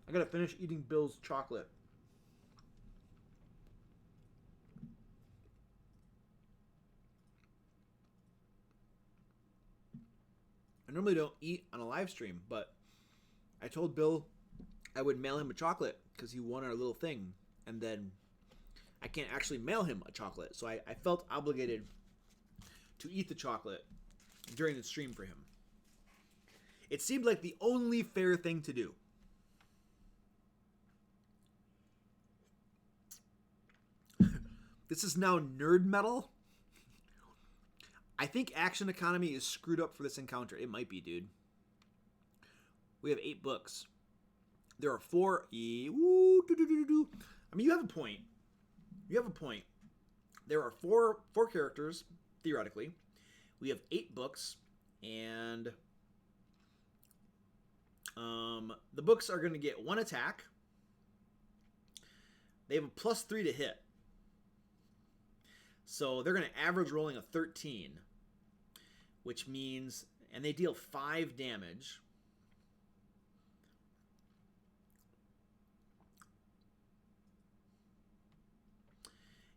I gotta finish eating Bill's chocolate. I normally don't eat on a live stream, but I told Bill I would mail him a chocolate because he won our little thing, and then I can't actually mail him a chocolate, so I felt obligated to eat the chocolate during the stream for him. It seemed like the only fair thing to do. This is now nerd metal. I think Action Economy is screwed up for this encounter. It might be, dude. We have 8 books. There are 4. I mean, you have a point. You have a point. There are 4 characters, theoretically. We have 8 books, and the books are going to get 1 attack. They have a +3 to hit. So they're going to average rolling a 13, which means, and they deal 5 damage.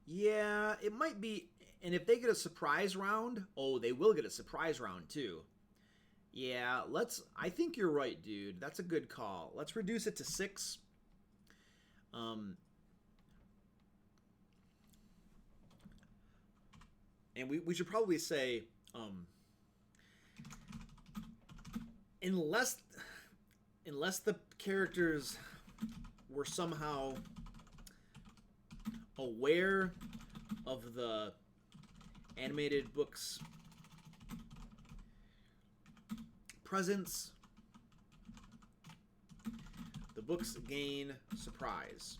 Yeah, it might be, and if they get a surprise round, oh, they will get a surprise round too. Yeah, I think you're right, dude. That's a good call. Let's reduce it to 6. And we should probably say, unless the characters were somehow aware of the animated book's presence, the books gain surprise.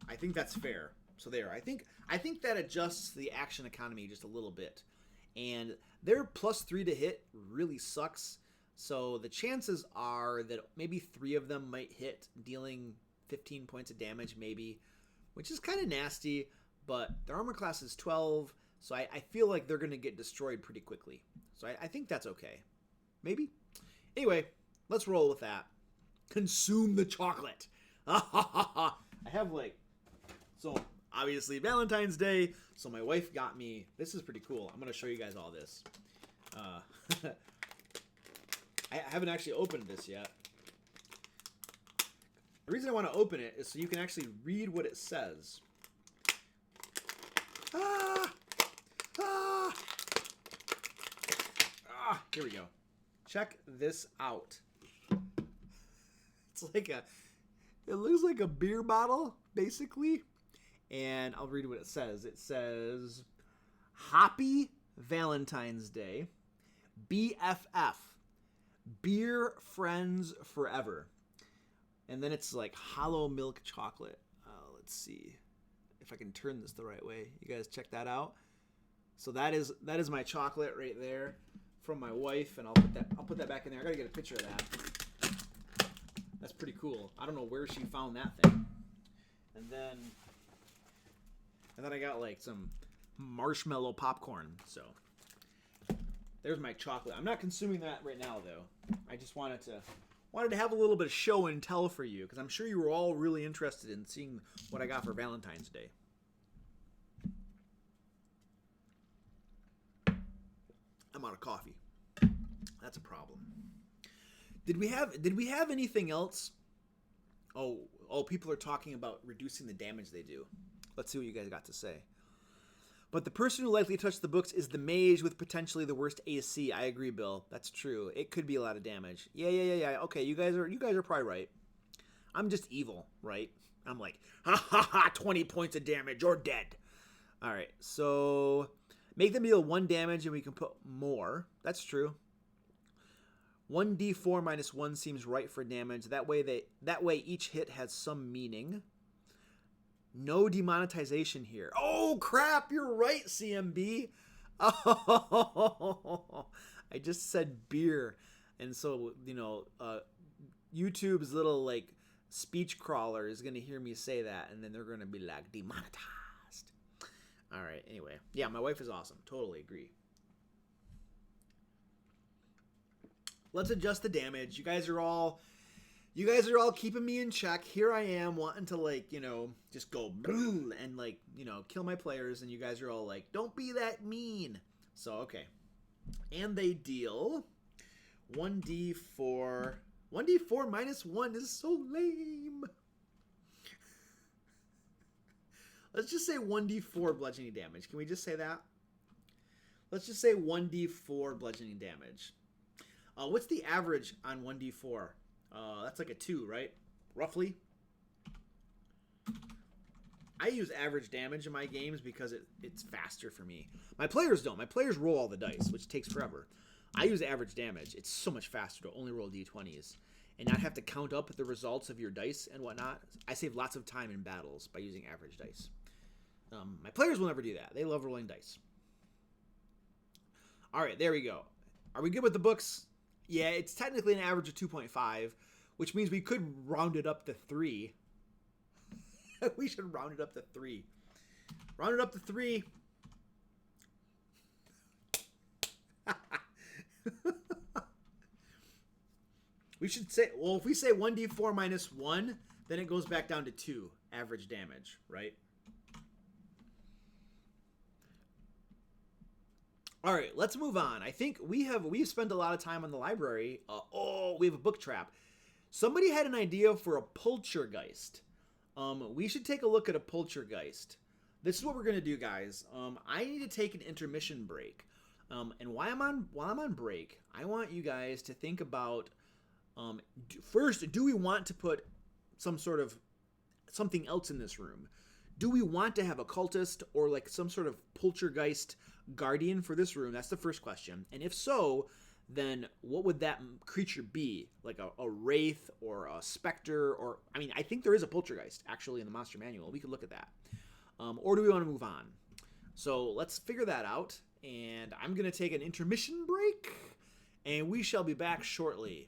I think that's fair. So there, I think that adjusts the action economy just a little bit. And their +3 to hit really sucks. So the chances are that maybe 3 of them might hit, dealing 15 points of damage maybe, which is kind of nasty, but their armor class is 12, so I feel like they're going to get destroyed pretty quickly. So I think that's okay. Maybe? Anyway, let's roll with that. Consume the chocolate. I have so obviously Valentine's Day, so my wife got me, this is pretty cool. I'm going to show you guys all this. I haven't actually opened this yet. The reason I want to open it is so you can actually read what it says. Here we go. Check this out. It's like it looks like a beer bottle, basically. And I'll read what it says. It says, Happy Valentine's Day, BFF, Beer Friends Forever. And then it's like hollow milk chocolate. Let's see if I can turn this the right way. You guys check that out. So that is my chocolate right there from my wife, and I'll put that back in there. I gotta get a picture of that. That's pretty cool. I don't know where she found that thing. And then I got like some marshmallow popcorn. So there's my chocolate. I'm not consuming that right now though. I just wanted to have a little bit of show and tell for you, because I'm sure you were all really interested in seeing what I got for Valentine's Day. I'm out of coffee. That's a problem. Did we have anything else? Oh, people are talking about reducing the damage they do. Let's see what you guys got to say. But the person who likely touched the books is the mage with potentially the worst AC. I agree, Bill. That's true. It could be a lot of damage. Yeah. Okay, you guys are probably right. I'm just evil, right? I'm like, ha, 20 points of damage, you're dead. All right, so make them deal 1 damage and we can put more. That's true. 1d4 minus 1 seems right for damage. That way each hit has some meaning. No demonetization here. Oh, crap, you're right, CMB. Oh, I just said beer. And so, YouTube's little, like, speech crawler is going to hear me say that, and then they're going to be like, demonetized. All right, anyway. Yeah, my wife is awesome. Totally agree. Let's adjust the damage. You guys are all keeping me in check. Here I am wanting to just go and kill my players, and you guys are all like, don't be that mean. So, okay. And they deal 1d4. 1d4 minus 1 is so lame. Let's just say 1d4 bludgeoning damage. Can we just say that? Let's just say 1d4 bludgeoning damage. What's the average on 1d4? That's like a 2, right? Roughly. I use average damage in my games because it's faster for me. My players don't. My players roll all the dice, which takes forever. I use average damage. It's so much faster to only roll d20s and not have to count up the results of your dice and whatnot. I save lots of time in battles by using average dice. My players will never do that. They love rolling dice. All right, there we go. Are we good with the books? Yeah, it's technically an average of 2.5, which means we could round it up to 3. We should round it up to 3. Round it up to 3. We should say, well, if we say 1d4 minus 1, then it goes back down to 2 average damage, right? All right, let's move on. I think we've spent a lot of time on the library. We have a book trap. Somebody had an idea for a poltergeist. We should take a look at a poltergeist. This is what we're gonna do, guys. I need to take an intermission break. And while I'm on break, I want you guys to think about first, do we want to put something else in this room? Do we want to have a cultist or like some sort of poltergeist guardian for this room? That's the first question. And if so, then what would that creature be? Like a wraith or a specter? Or I think there is a poltergeist actually in the monster manual. We could look at that. Or do we want to move on? So let's figure that out. And I'm going to take an intermission break. And we shall be back shortly.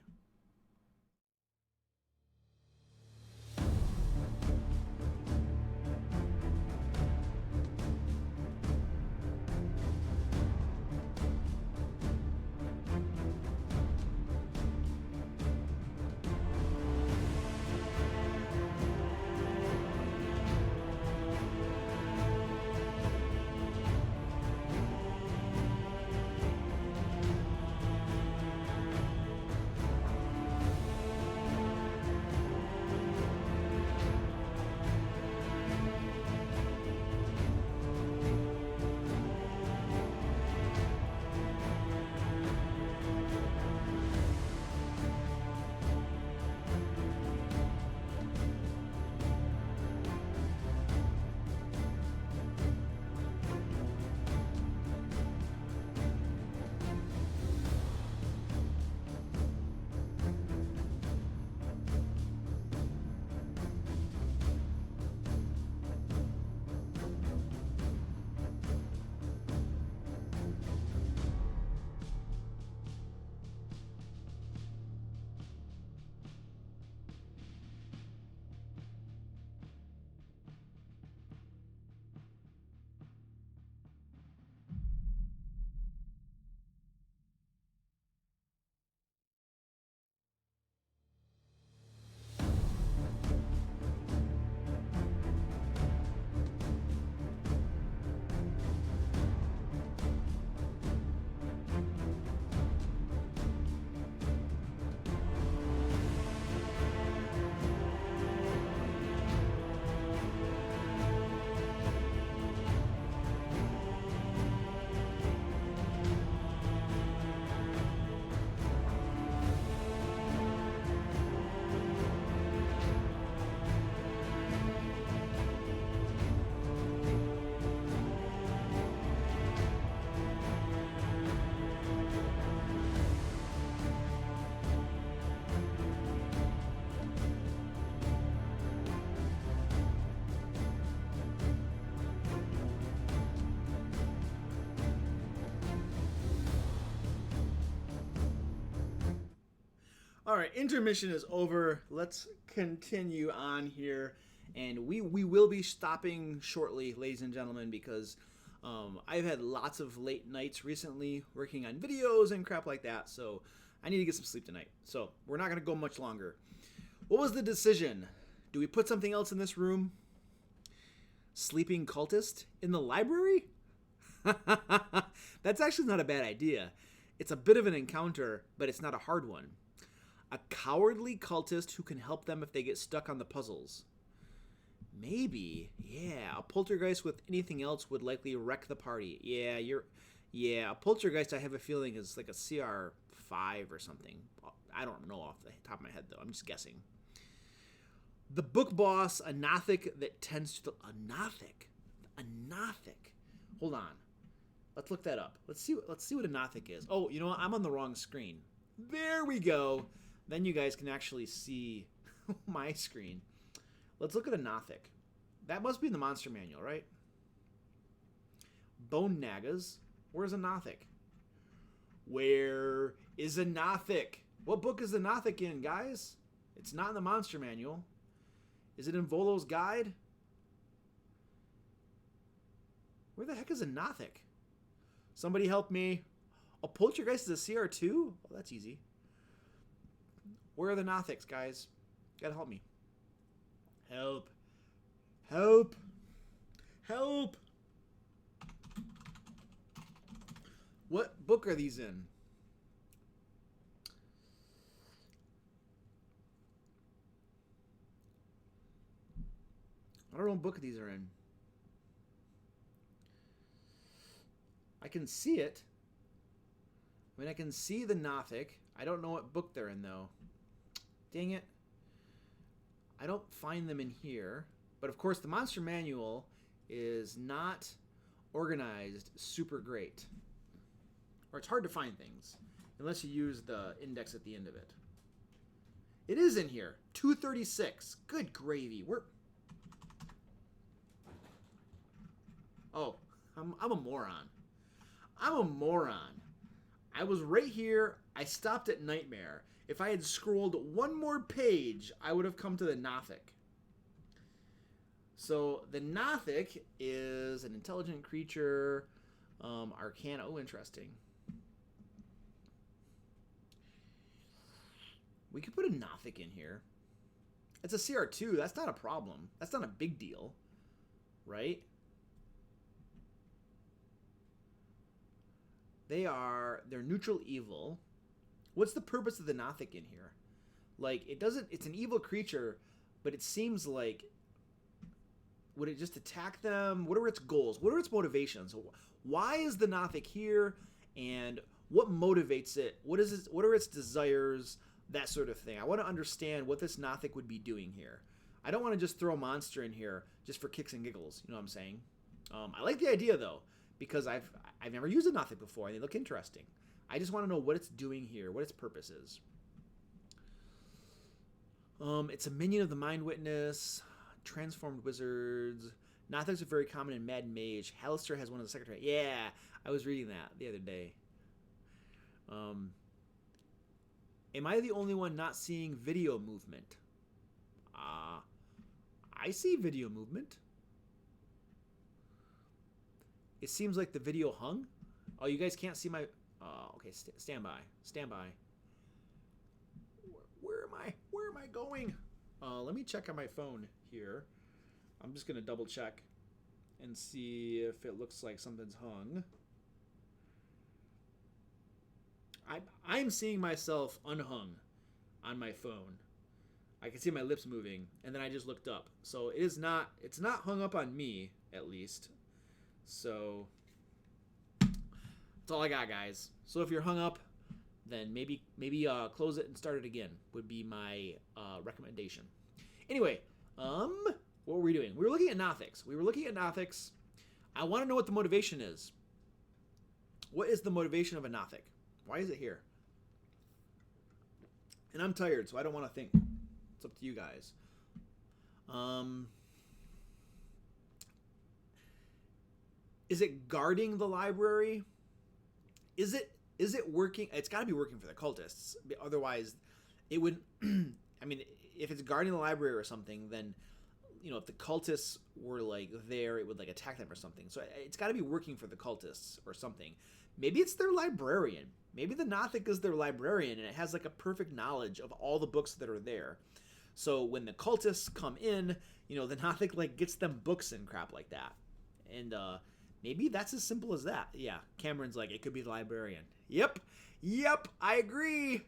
All right, intermission is over. Let's continue on here. And we will be stopping shortly, ladies and gentlemen, because I've had lots of late nights recently working on videos and crap like that. So I need to get some sleep tonight. So we're not going to go much longer. What was the decision? Do we put something else in this room? Sleeping cultist in the library? That's actually not a bad idea. It's a bit of an encounter, but it's not a hard one. A cowardly cultist who can help them if they get stuck on the puzzles. Maybe. Yeah, a poltergeist with anything else would likely wreck the party. Yeah, a poltergeist I have a feeling is like a CR 5 or something. I don't know off the top of my head though. I'm just guessing. The book boss, a Nothic that tends to... A Nothic. Hold on. Let's look that up. Let's see what a Nothic is. Oh, you know what? I'm on the wrong screen. There we go. Then you guys can actually see my screen. Let's look at a Nothic. That must be in the monster manual, right? Bone Nagas. Where's a Nothic? Where is a Nothic? What book is the Nothic in, guys? It's not in the monster manual. Is it in Volo's guide? Where the heck is a Nothic? Somebody help me. A poltergeist is a CR2? Well, that's easy. Where are the Nothics, guys? Gotta help me. Help. Help. Help. What book are these in? I don't know what book these are in. I can see it. I mean, I can see the Nothic. I don't know what book they're in, though. Dang it. I don't find them in here. But, of course, the monster manual is not organized super great. Or it's hard to find things. Unless you use the index at the end of it. It is in here. 236. Good gravy. Oh, I'm a moron. I'm a moron. I was right here. I stopped at Nightmare. If I had scrolled one more page, I would have come to the Nothic. So the Nothic is an intelligent creature. Arcana. Oh, interesting. We could put a Nothic in here. It's a CR2. That's not a problem. That's not a big deal. Right? They're neutral evil. What's the purpose of the Nothic in here? Like, it's an evil creature, but it seems like, would it just attack them? What are its goals? What are its motivations? Why is the Nothic here? And what motivates it? What are its desires? That sort of thing. I want to understand what this Nothic would be doing here. I don't want to just throw a monster in here just for kicks and giggles. You know what I'm saying? I like the idea, though, because I've never used a Nothic before, and they look interesting. I just want to know what it's doing here, what its purpose is. It's a minion of the Mind Witness, Transformed Wizards. Nothics are very common in Mad Mage. Hallister has one of the secretary. Yeah, I was reading that the other day. Am I the only one not seeing video movement? I see video movement. It seems like the video hung. Oh, you guys can't see my... okay, stand by. Stand by. Where am I? Where am I going? Let me check on my phone here. I'm just going to double check and see if it looks like something's hung. I'm seeing myself unhung on my phone. I can see my lips moving, and then I just looked up. So it's not hung up on me, at least. So that's all I got, guys. So if you're hung up, then maybe close it and start it again would be my recommendation. Anyway, what were we doing? We were looking at Nothics. I want to know what the motivation is. What is the motivation of a Nothic? Why is it here? And I'm tired, so I don't want to think. It's up to you guys. Is it guarding the library? Is it working? It's got to be working for the cultists. Otherwise, it would, I mean, if it's guarding the library or something, then, if the cultists were, like, there, it would, like, attack them or something. So it's got to be working for the cultists or something. Maybe it's their librarian. Maybe the Nothic is their librarian, and it has, like, a perfect knowledge of all the books that are there. So when the cultists come in, the Nothic, like, gets them books and crap like that. And maybe that's as simple as that. Yeah, Cameron's like, it could be the librarian. Yep, I agree.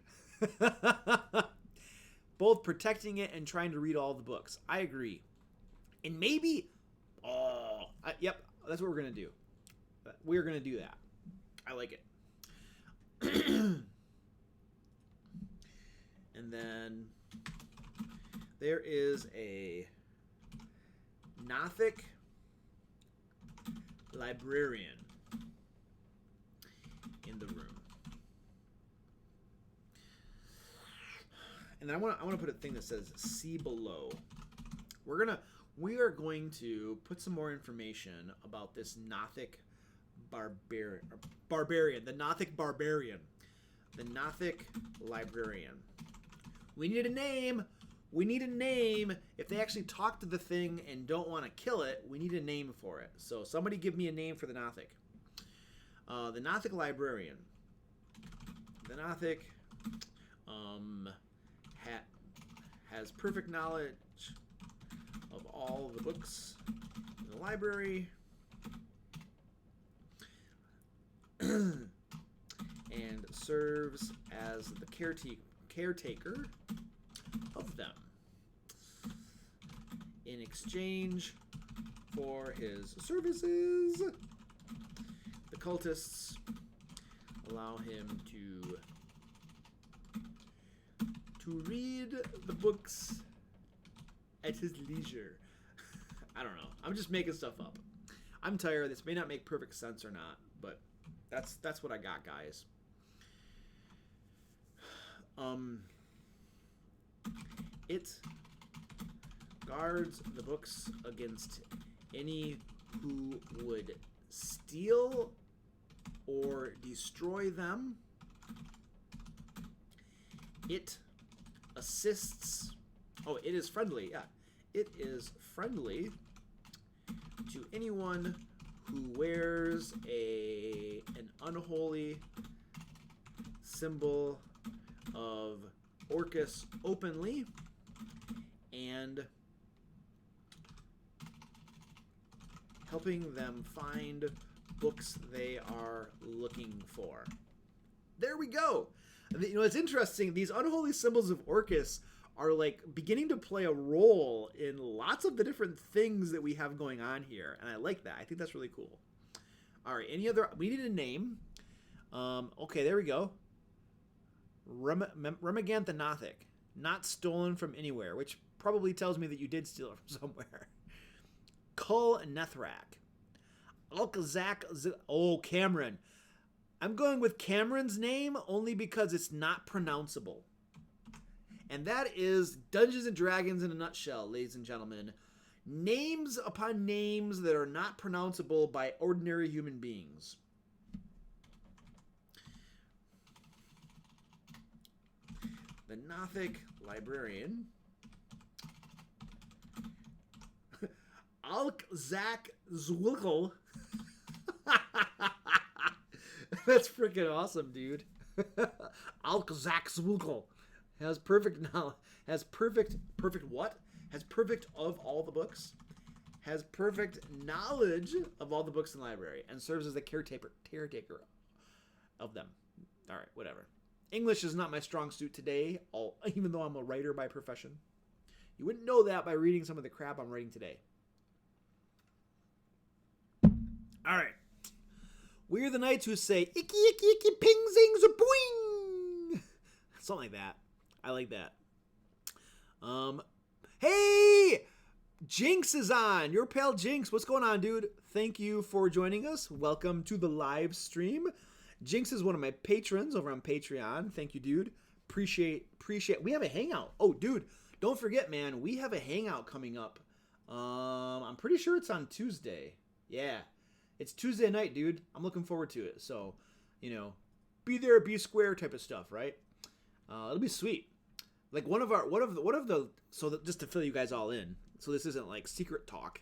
Both protecting it and trying to read all the books. I agree. And maybe, yep, that's what we're going to do. We're going to do that. I like it. And then there is a Nothic librarian in the room. And then I want to put a thing that says "see below." We are going to put some more information about this Nothic barbarian, the Nothic barbarian, the Nothic librarian. We need a name. If they actually talk to the thing and don't want to kill it, we need a name for it. So somebody give me a name for the Nothic. The Nothic librarian. The Nothic has perfect knowledge of all the books in the library. And serves as the caretaker of them in exchange for his services. The cultists allow him to read the books at his leisure. I don't know. I'm just making stuff up. I'm tired. This may not make perfect sense or not, but that's what I got, guys. It guards the books against any who would steal or destroy them. It assists. Oh, it is friendly. Yeah, it is friendly to anyone who wears an unholy symbol of Orcus openly, and helping them find books they are looking for. There we go. It's interesting. These unholy symbols of Orcus are like beginning to play a role in lots of the different things that we have going on here, and I like that. I think that's really cool. All right, we need a name. Okay, there we go. Remigant the Nothic, not stolen from anywhere, which probably tells me that you did steal it from somewhere. Kull Nethrak. Alkazak. Cameron. I'm going with Cameron's name only because it's not pronounceable. And that is Dungeons and Dragons in a nutshell, ladies and gentlemen. Names upon names that are not pronounceable by ordinary human beings. The Nothic librarian. Alkazak Zwilkel. That's freaking awesome, dude. Alkazak Zwilkel has perfect knowledge. Has perfect what? Has perfect of all the books. Has perfect knowledge of all the books in the library and serves as the caretaker of them. All right, whatever. English is not my strong suit today, even though I'm a writer by profession. You wouldn't know that by reading some of the crap I'm writing today. All right. We're the knights who say, icky, icky, icky, ping, zing, zaboing. Something like that. I like that. Hey! Jinx is on. Your pal Jinx. What's going on, dude? Thank you for joining us. Welcome to the live stream. Jinx is one of my patrons over on Patreon. Thank you, dude. Appreciate. We have a hangout. Oh, dude, don't forget, man. We have a hangout coming up. I'm pretty sure it's on Tuesday. Yeah, it's Tuesday night, dude. I'm looking forward to it. So, be there, be square type of stuff, right? It'll be sweet. Like just to fill you guys all in, so this isn't like secret talk.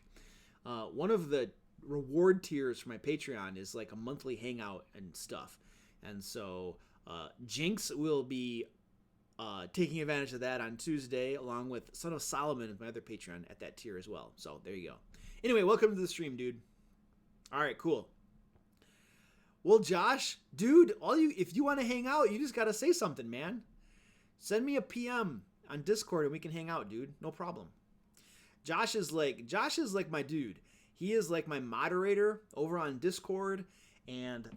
One of the reward tiers for my Patreon is like a monthly hangout and stuff, and so Jinx will be taking advantage of that on Tuesday, along with Son of Solomon, my other Patreon, at that tier as well. So there you go. Anyway, welcome to the stream, dude. All right, cool. Well, Josh, dude, if you want to hang out, you just gotta say something, man. Send me a PM on Discord and we can hang out, dude. No problem. Josh is like my dude. He is like my moderator over on Discord, and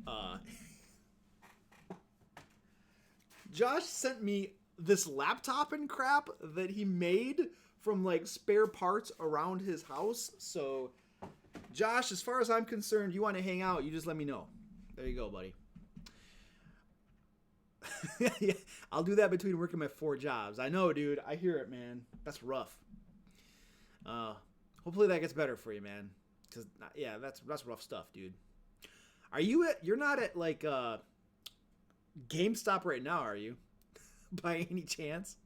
Josh sent me this laptop and crap that he made from like spare parts around his house. So, Josh, as far as I'm concerned, you want to hang out, you just let me know. There you go, buddy. Yeah, I'll do that between working my 4 jobs. I know, dude. I hear it, man. That's rough. Hopefully that gets better for you, man. Cause yeah, that's rough stuff, dude. You're not at like GameStop right now, are you? By any chance?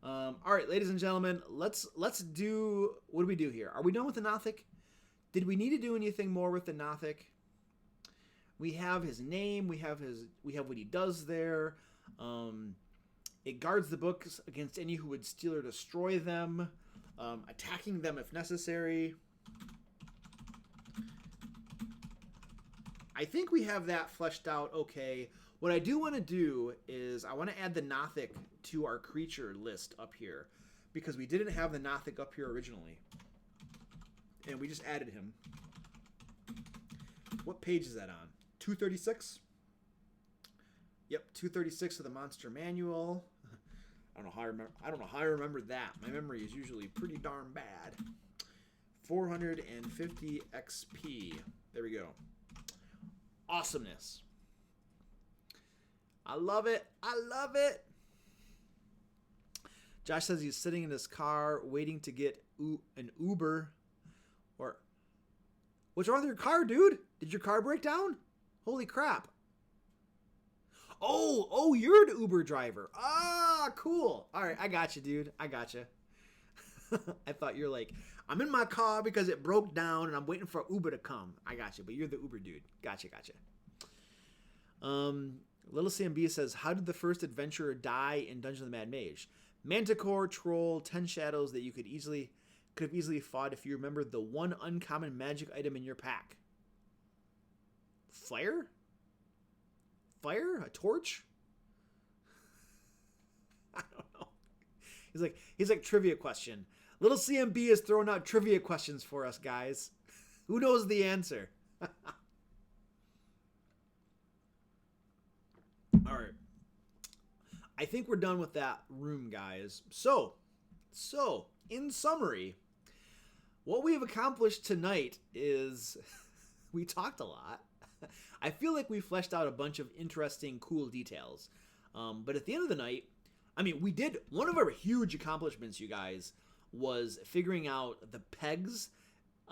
All right, ladies and gentlemen, let's do, what do we do here? Are we done with the Nothic? Did we need to do anything more with the Nothic? We have his name. We have what he does there. It guards the books against any who would steal or destroy them, attacking them if necessary. I think we have that fleshed out okay. What I do want to do is I want to add the Nothic to our creature list up here, because we didn't have the Nothic up here originally, and we just added him. What page is that on? 236? Yep, 236 of the Monster Manual. I don't know how I remember that. My memory is usually pretty darn bad. 450 XP. There we go. Awesomeness. I love it. I love it. Josh says he's sitting in his car waiting to get an Uber. Or, what's wrong with your car, dude? Did your car break down? Holy crap. Oh, you're the Uber driver. Ah, cool. All right, I got you, dude. I got you. I thought you're like, I'm in my car because it broke down and I'm waiting for Uber to come. I got you, but you're the Uber dude. Gotcha. Little CMB says, how did the first adventurer die in Dungeon of the Mad Mage? Manticore, troll, 10 shadows that you could have easily fought if you remembered the one uncommon magic item in your pack. Fire? A torch? I don't know. He's like trivia question. Little CMB is throwing out trivia questions for us, guys. Who knows the answer? All right. I think we're done with that room, guys. So, in summary, what we have accomplished tonight is we talked a lot. I feel like we fleshed out a bunch of interesting, cool details. But at the end of the night, I mean, one of our huge accomplishments, you guys, was figuring out the pegs,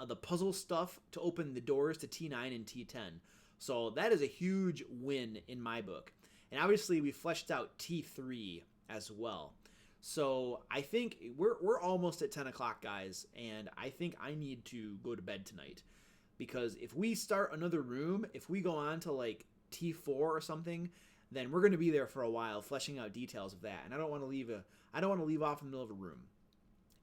the puzzle stuff to open the doors to T9 and T10. So that is a huge win in my book. And obviously we fleshed out T3 as well. So I think we're almost at 10 o'clock, guys, and I think I need to go to bed tonight. Because if we start another room, if we go on to like T4 or something, then we're going to be there for a while fleshing out details of that. And I don't want to leave off in the middle of a room.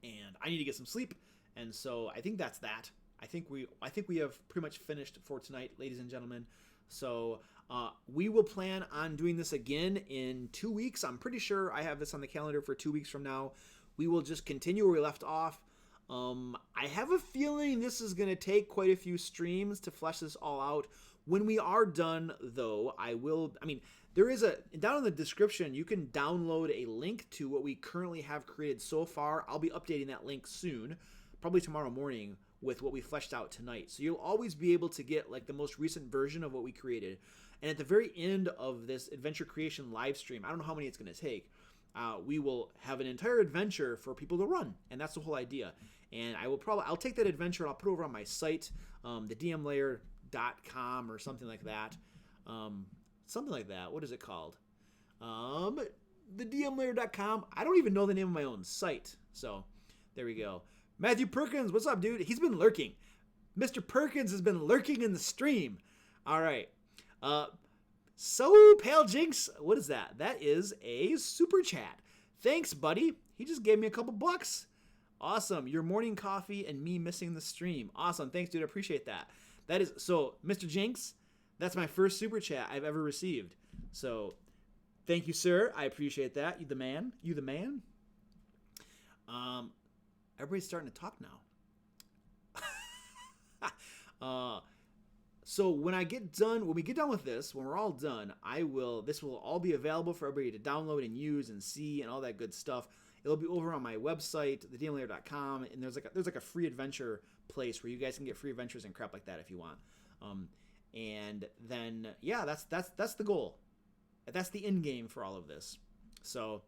And I need to get some sleep. And so I think that's that. I think we have pretty much finished for tonight, ladies and gentlemen. So we will plan on doing this again in 2 weeks. I'm pretty sure I have this on the calendar for 2 weeks from now. We will just continue where we left off. I have a feeling this is going to take quite a few streams to flesh this all out. When we are done, though, there is down in the description, you can download a link to what we currently have created so far. I'll be updating that link soon, probably tomorrow morning, with what we fleshed out tonight. So you'll always be able to get like the most recent version of what we created. And at the very end of this adventure creation live stream, I don't know how many it's going to take, we will have an entire adventure for people to run. And that's the whole idea. And I'll take that adventure and I'll put it over on my site, thedmlair.com or something like that. What is it called? thedmlayer.com. I don't even know the name of my own site. So there we go. Matthew Perkins, what's up, dude? He's been lurking. Mr. Perkins has been lurking in the stream. All right. So Pale Jinx, what is that? That is a super chat. Thanks, buddy. He just gave me a couple bucks. Awesome. Your morning coffee and me missing the stream. Awesome. Thanks, dude. I appreciate that. That is so, Mr. Jinx, that's my first super chat I've ever received. So thank you, sir. I appreciate that. You the man. You the man. Everybody's starting to talk now. So when we get done with this, when we're all done, this will all be available for everybody to download and use and see and all that good stuff. It'll be over on my website, thedmlayer.com, and there's like a free adventure place where you guys can get free adventures and crap like that if you want. And then yeah, that's the goal. That's the end game for all of this. So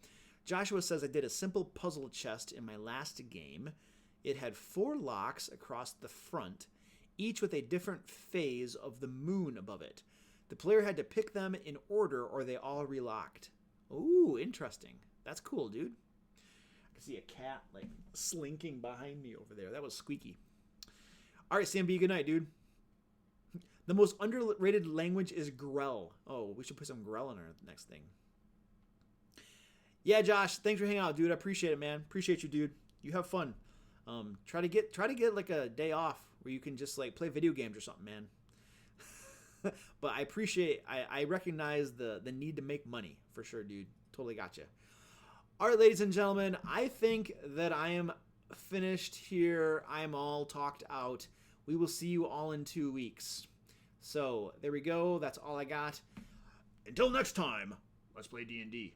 Joshua says I did a simple puzzle chest in my last game. It had 4 locks across the front, each with a different phase of the moon above it. The player had to pick them in order or they all relocked. Ooh, interesting. That's cool, dude. I can see a cat like slinking behind me over there. That was squeaky. All right, Sam B, good night, dude. The most underrated language is Grell. Oh, we should put some Grell in our next thing. Yeah, Josh, thanks for hanging out, dude. I appreciate it, man. Appreciate you, dude. You have fun. Try to get like a day off where you can just like play video games or something, man. But I recognize the need to make money for sure, dude. Totally gotcha. All right, ladies and gentlemen, I think that I am finished here. I'm all talked out. We will see you all in 2 weeks. So there we go. That's all I got. Until next time, let's play D&D.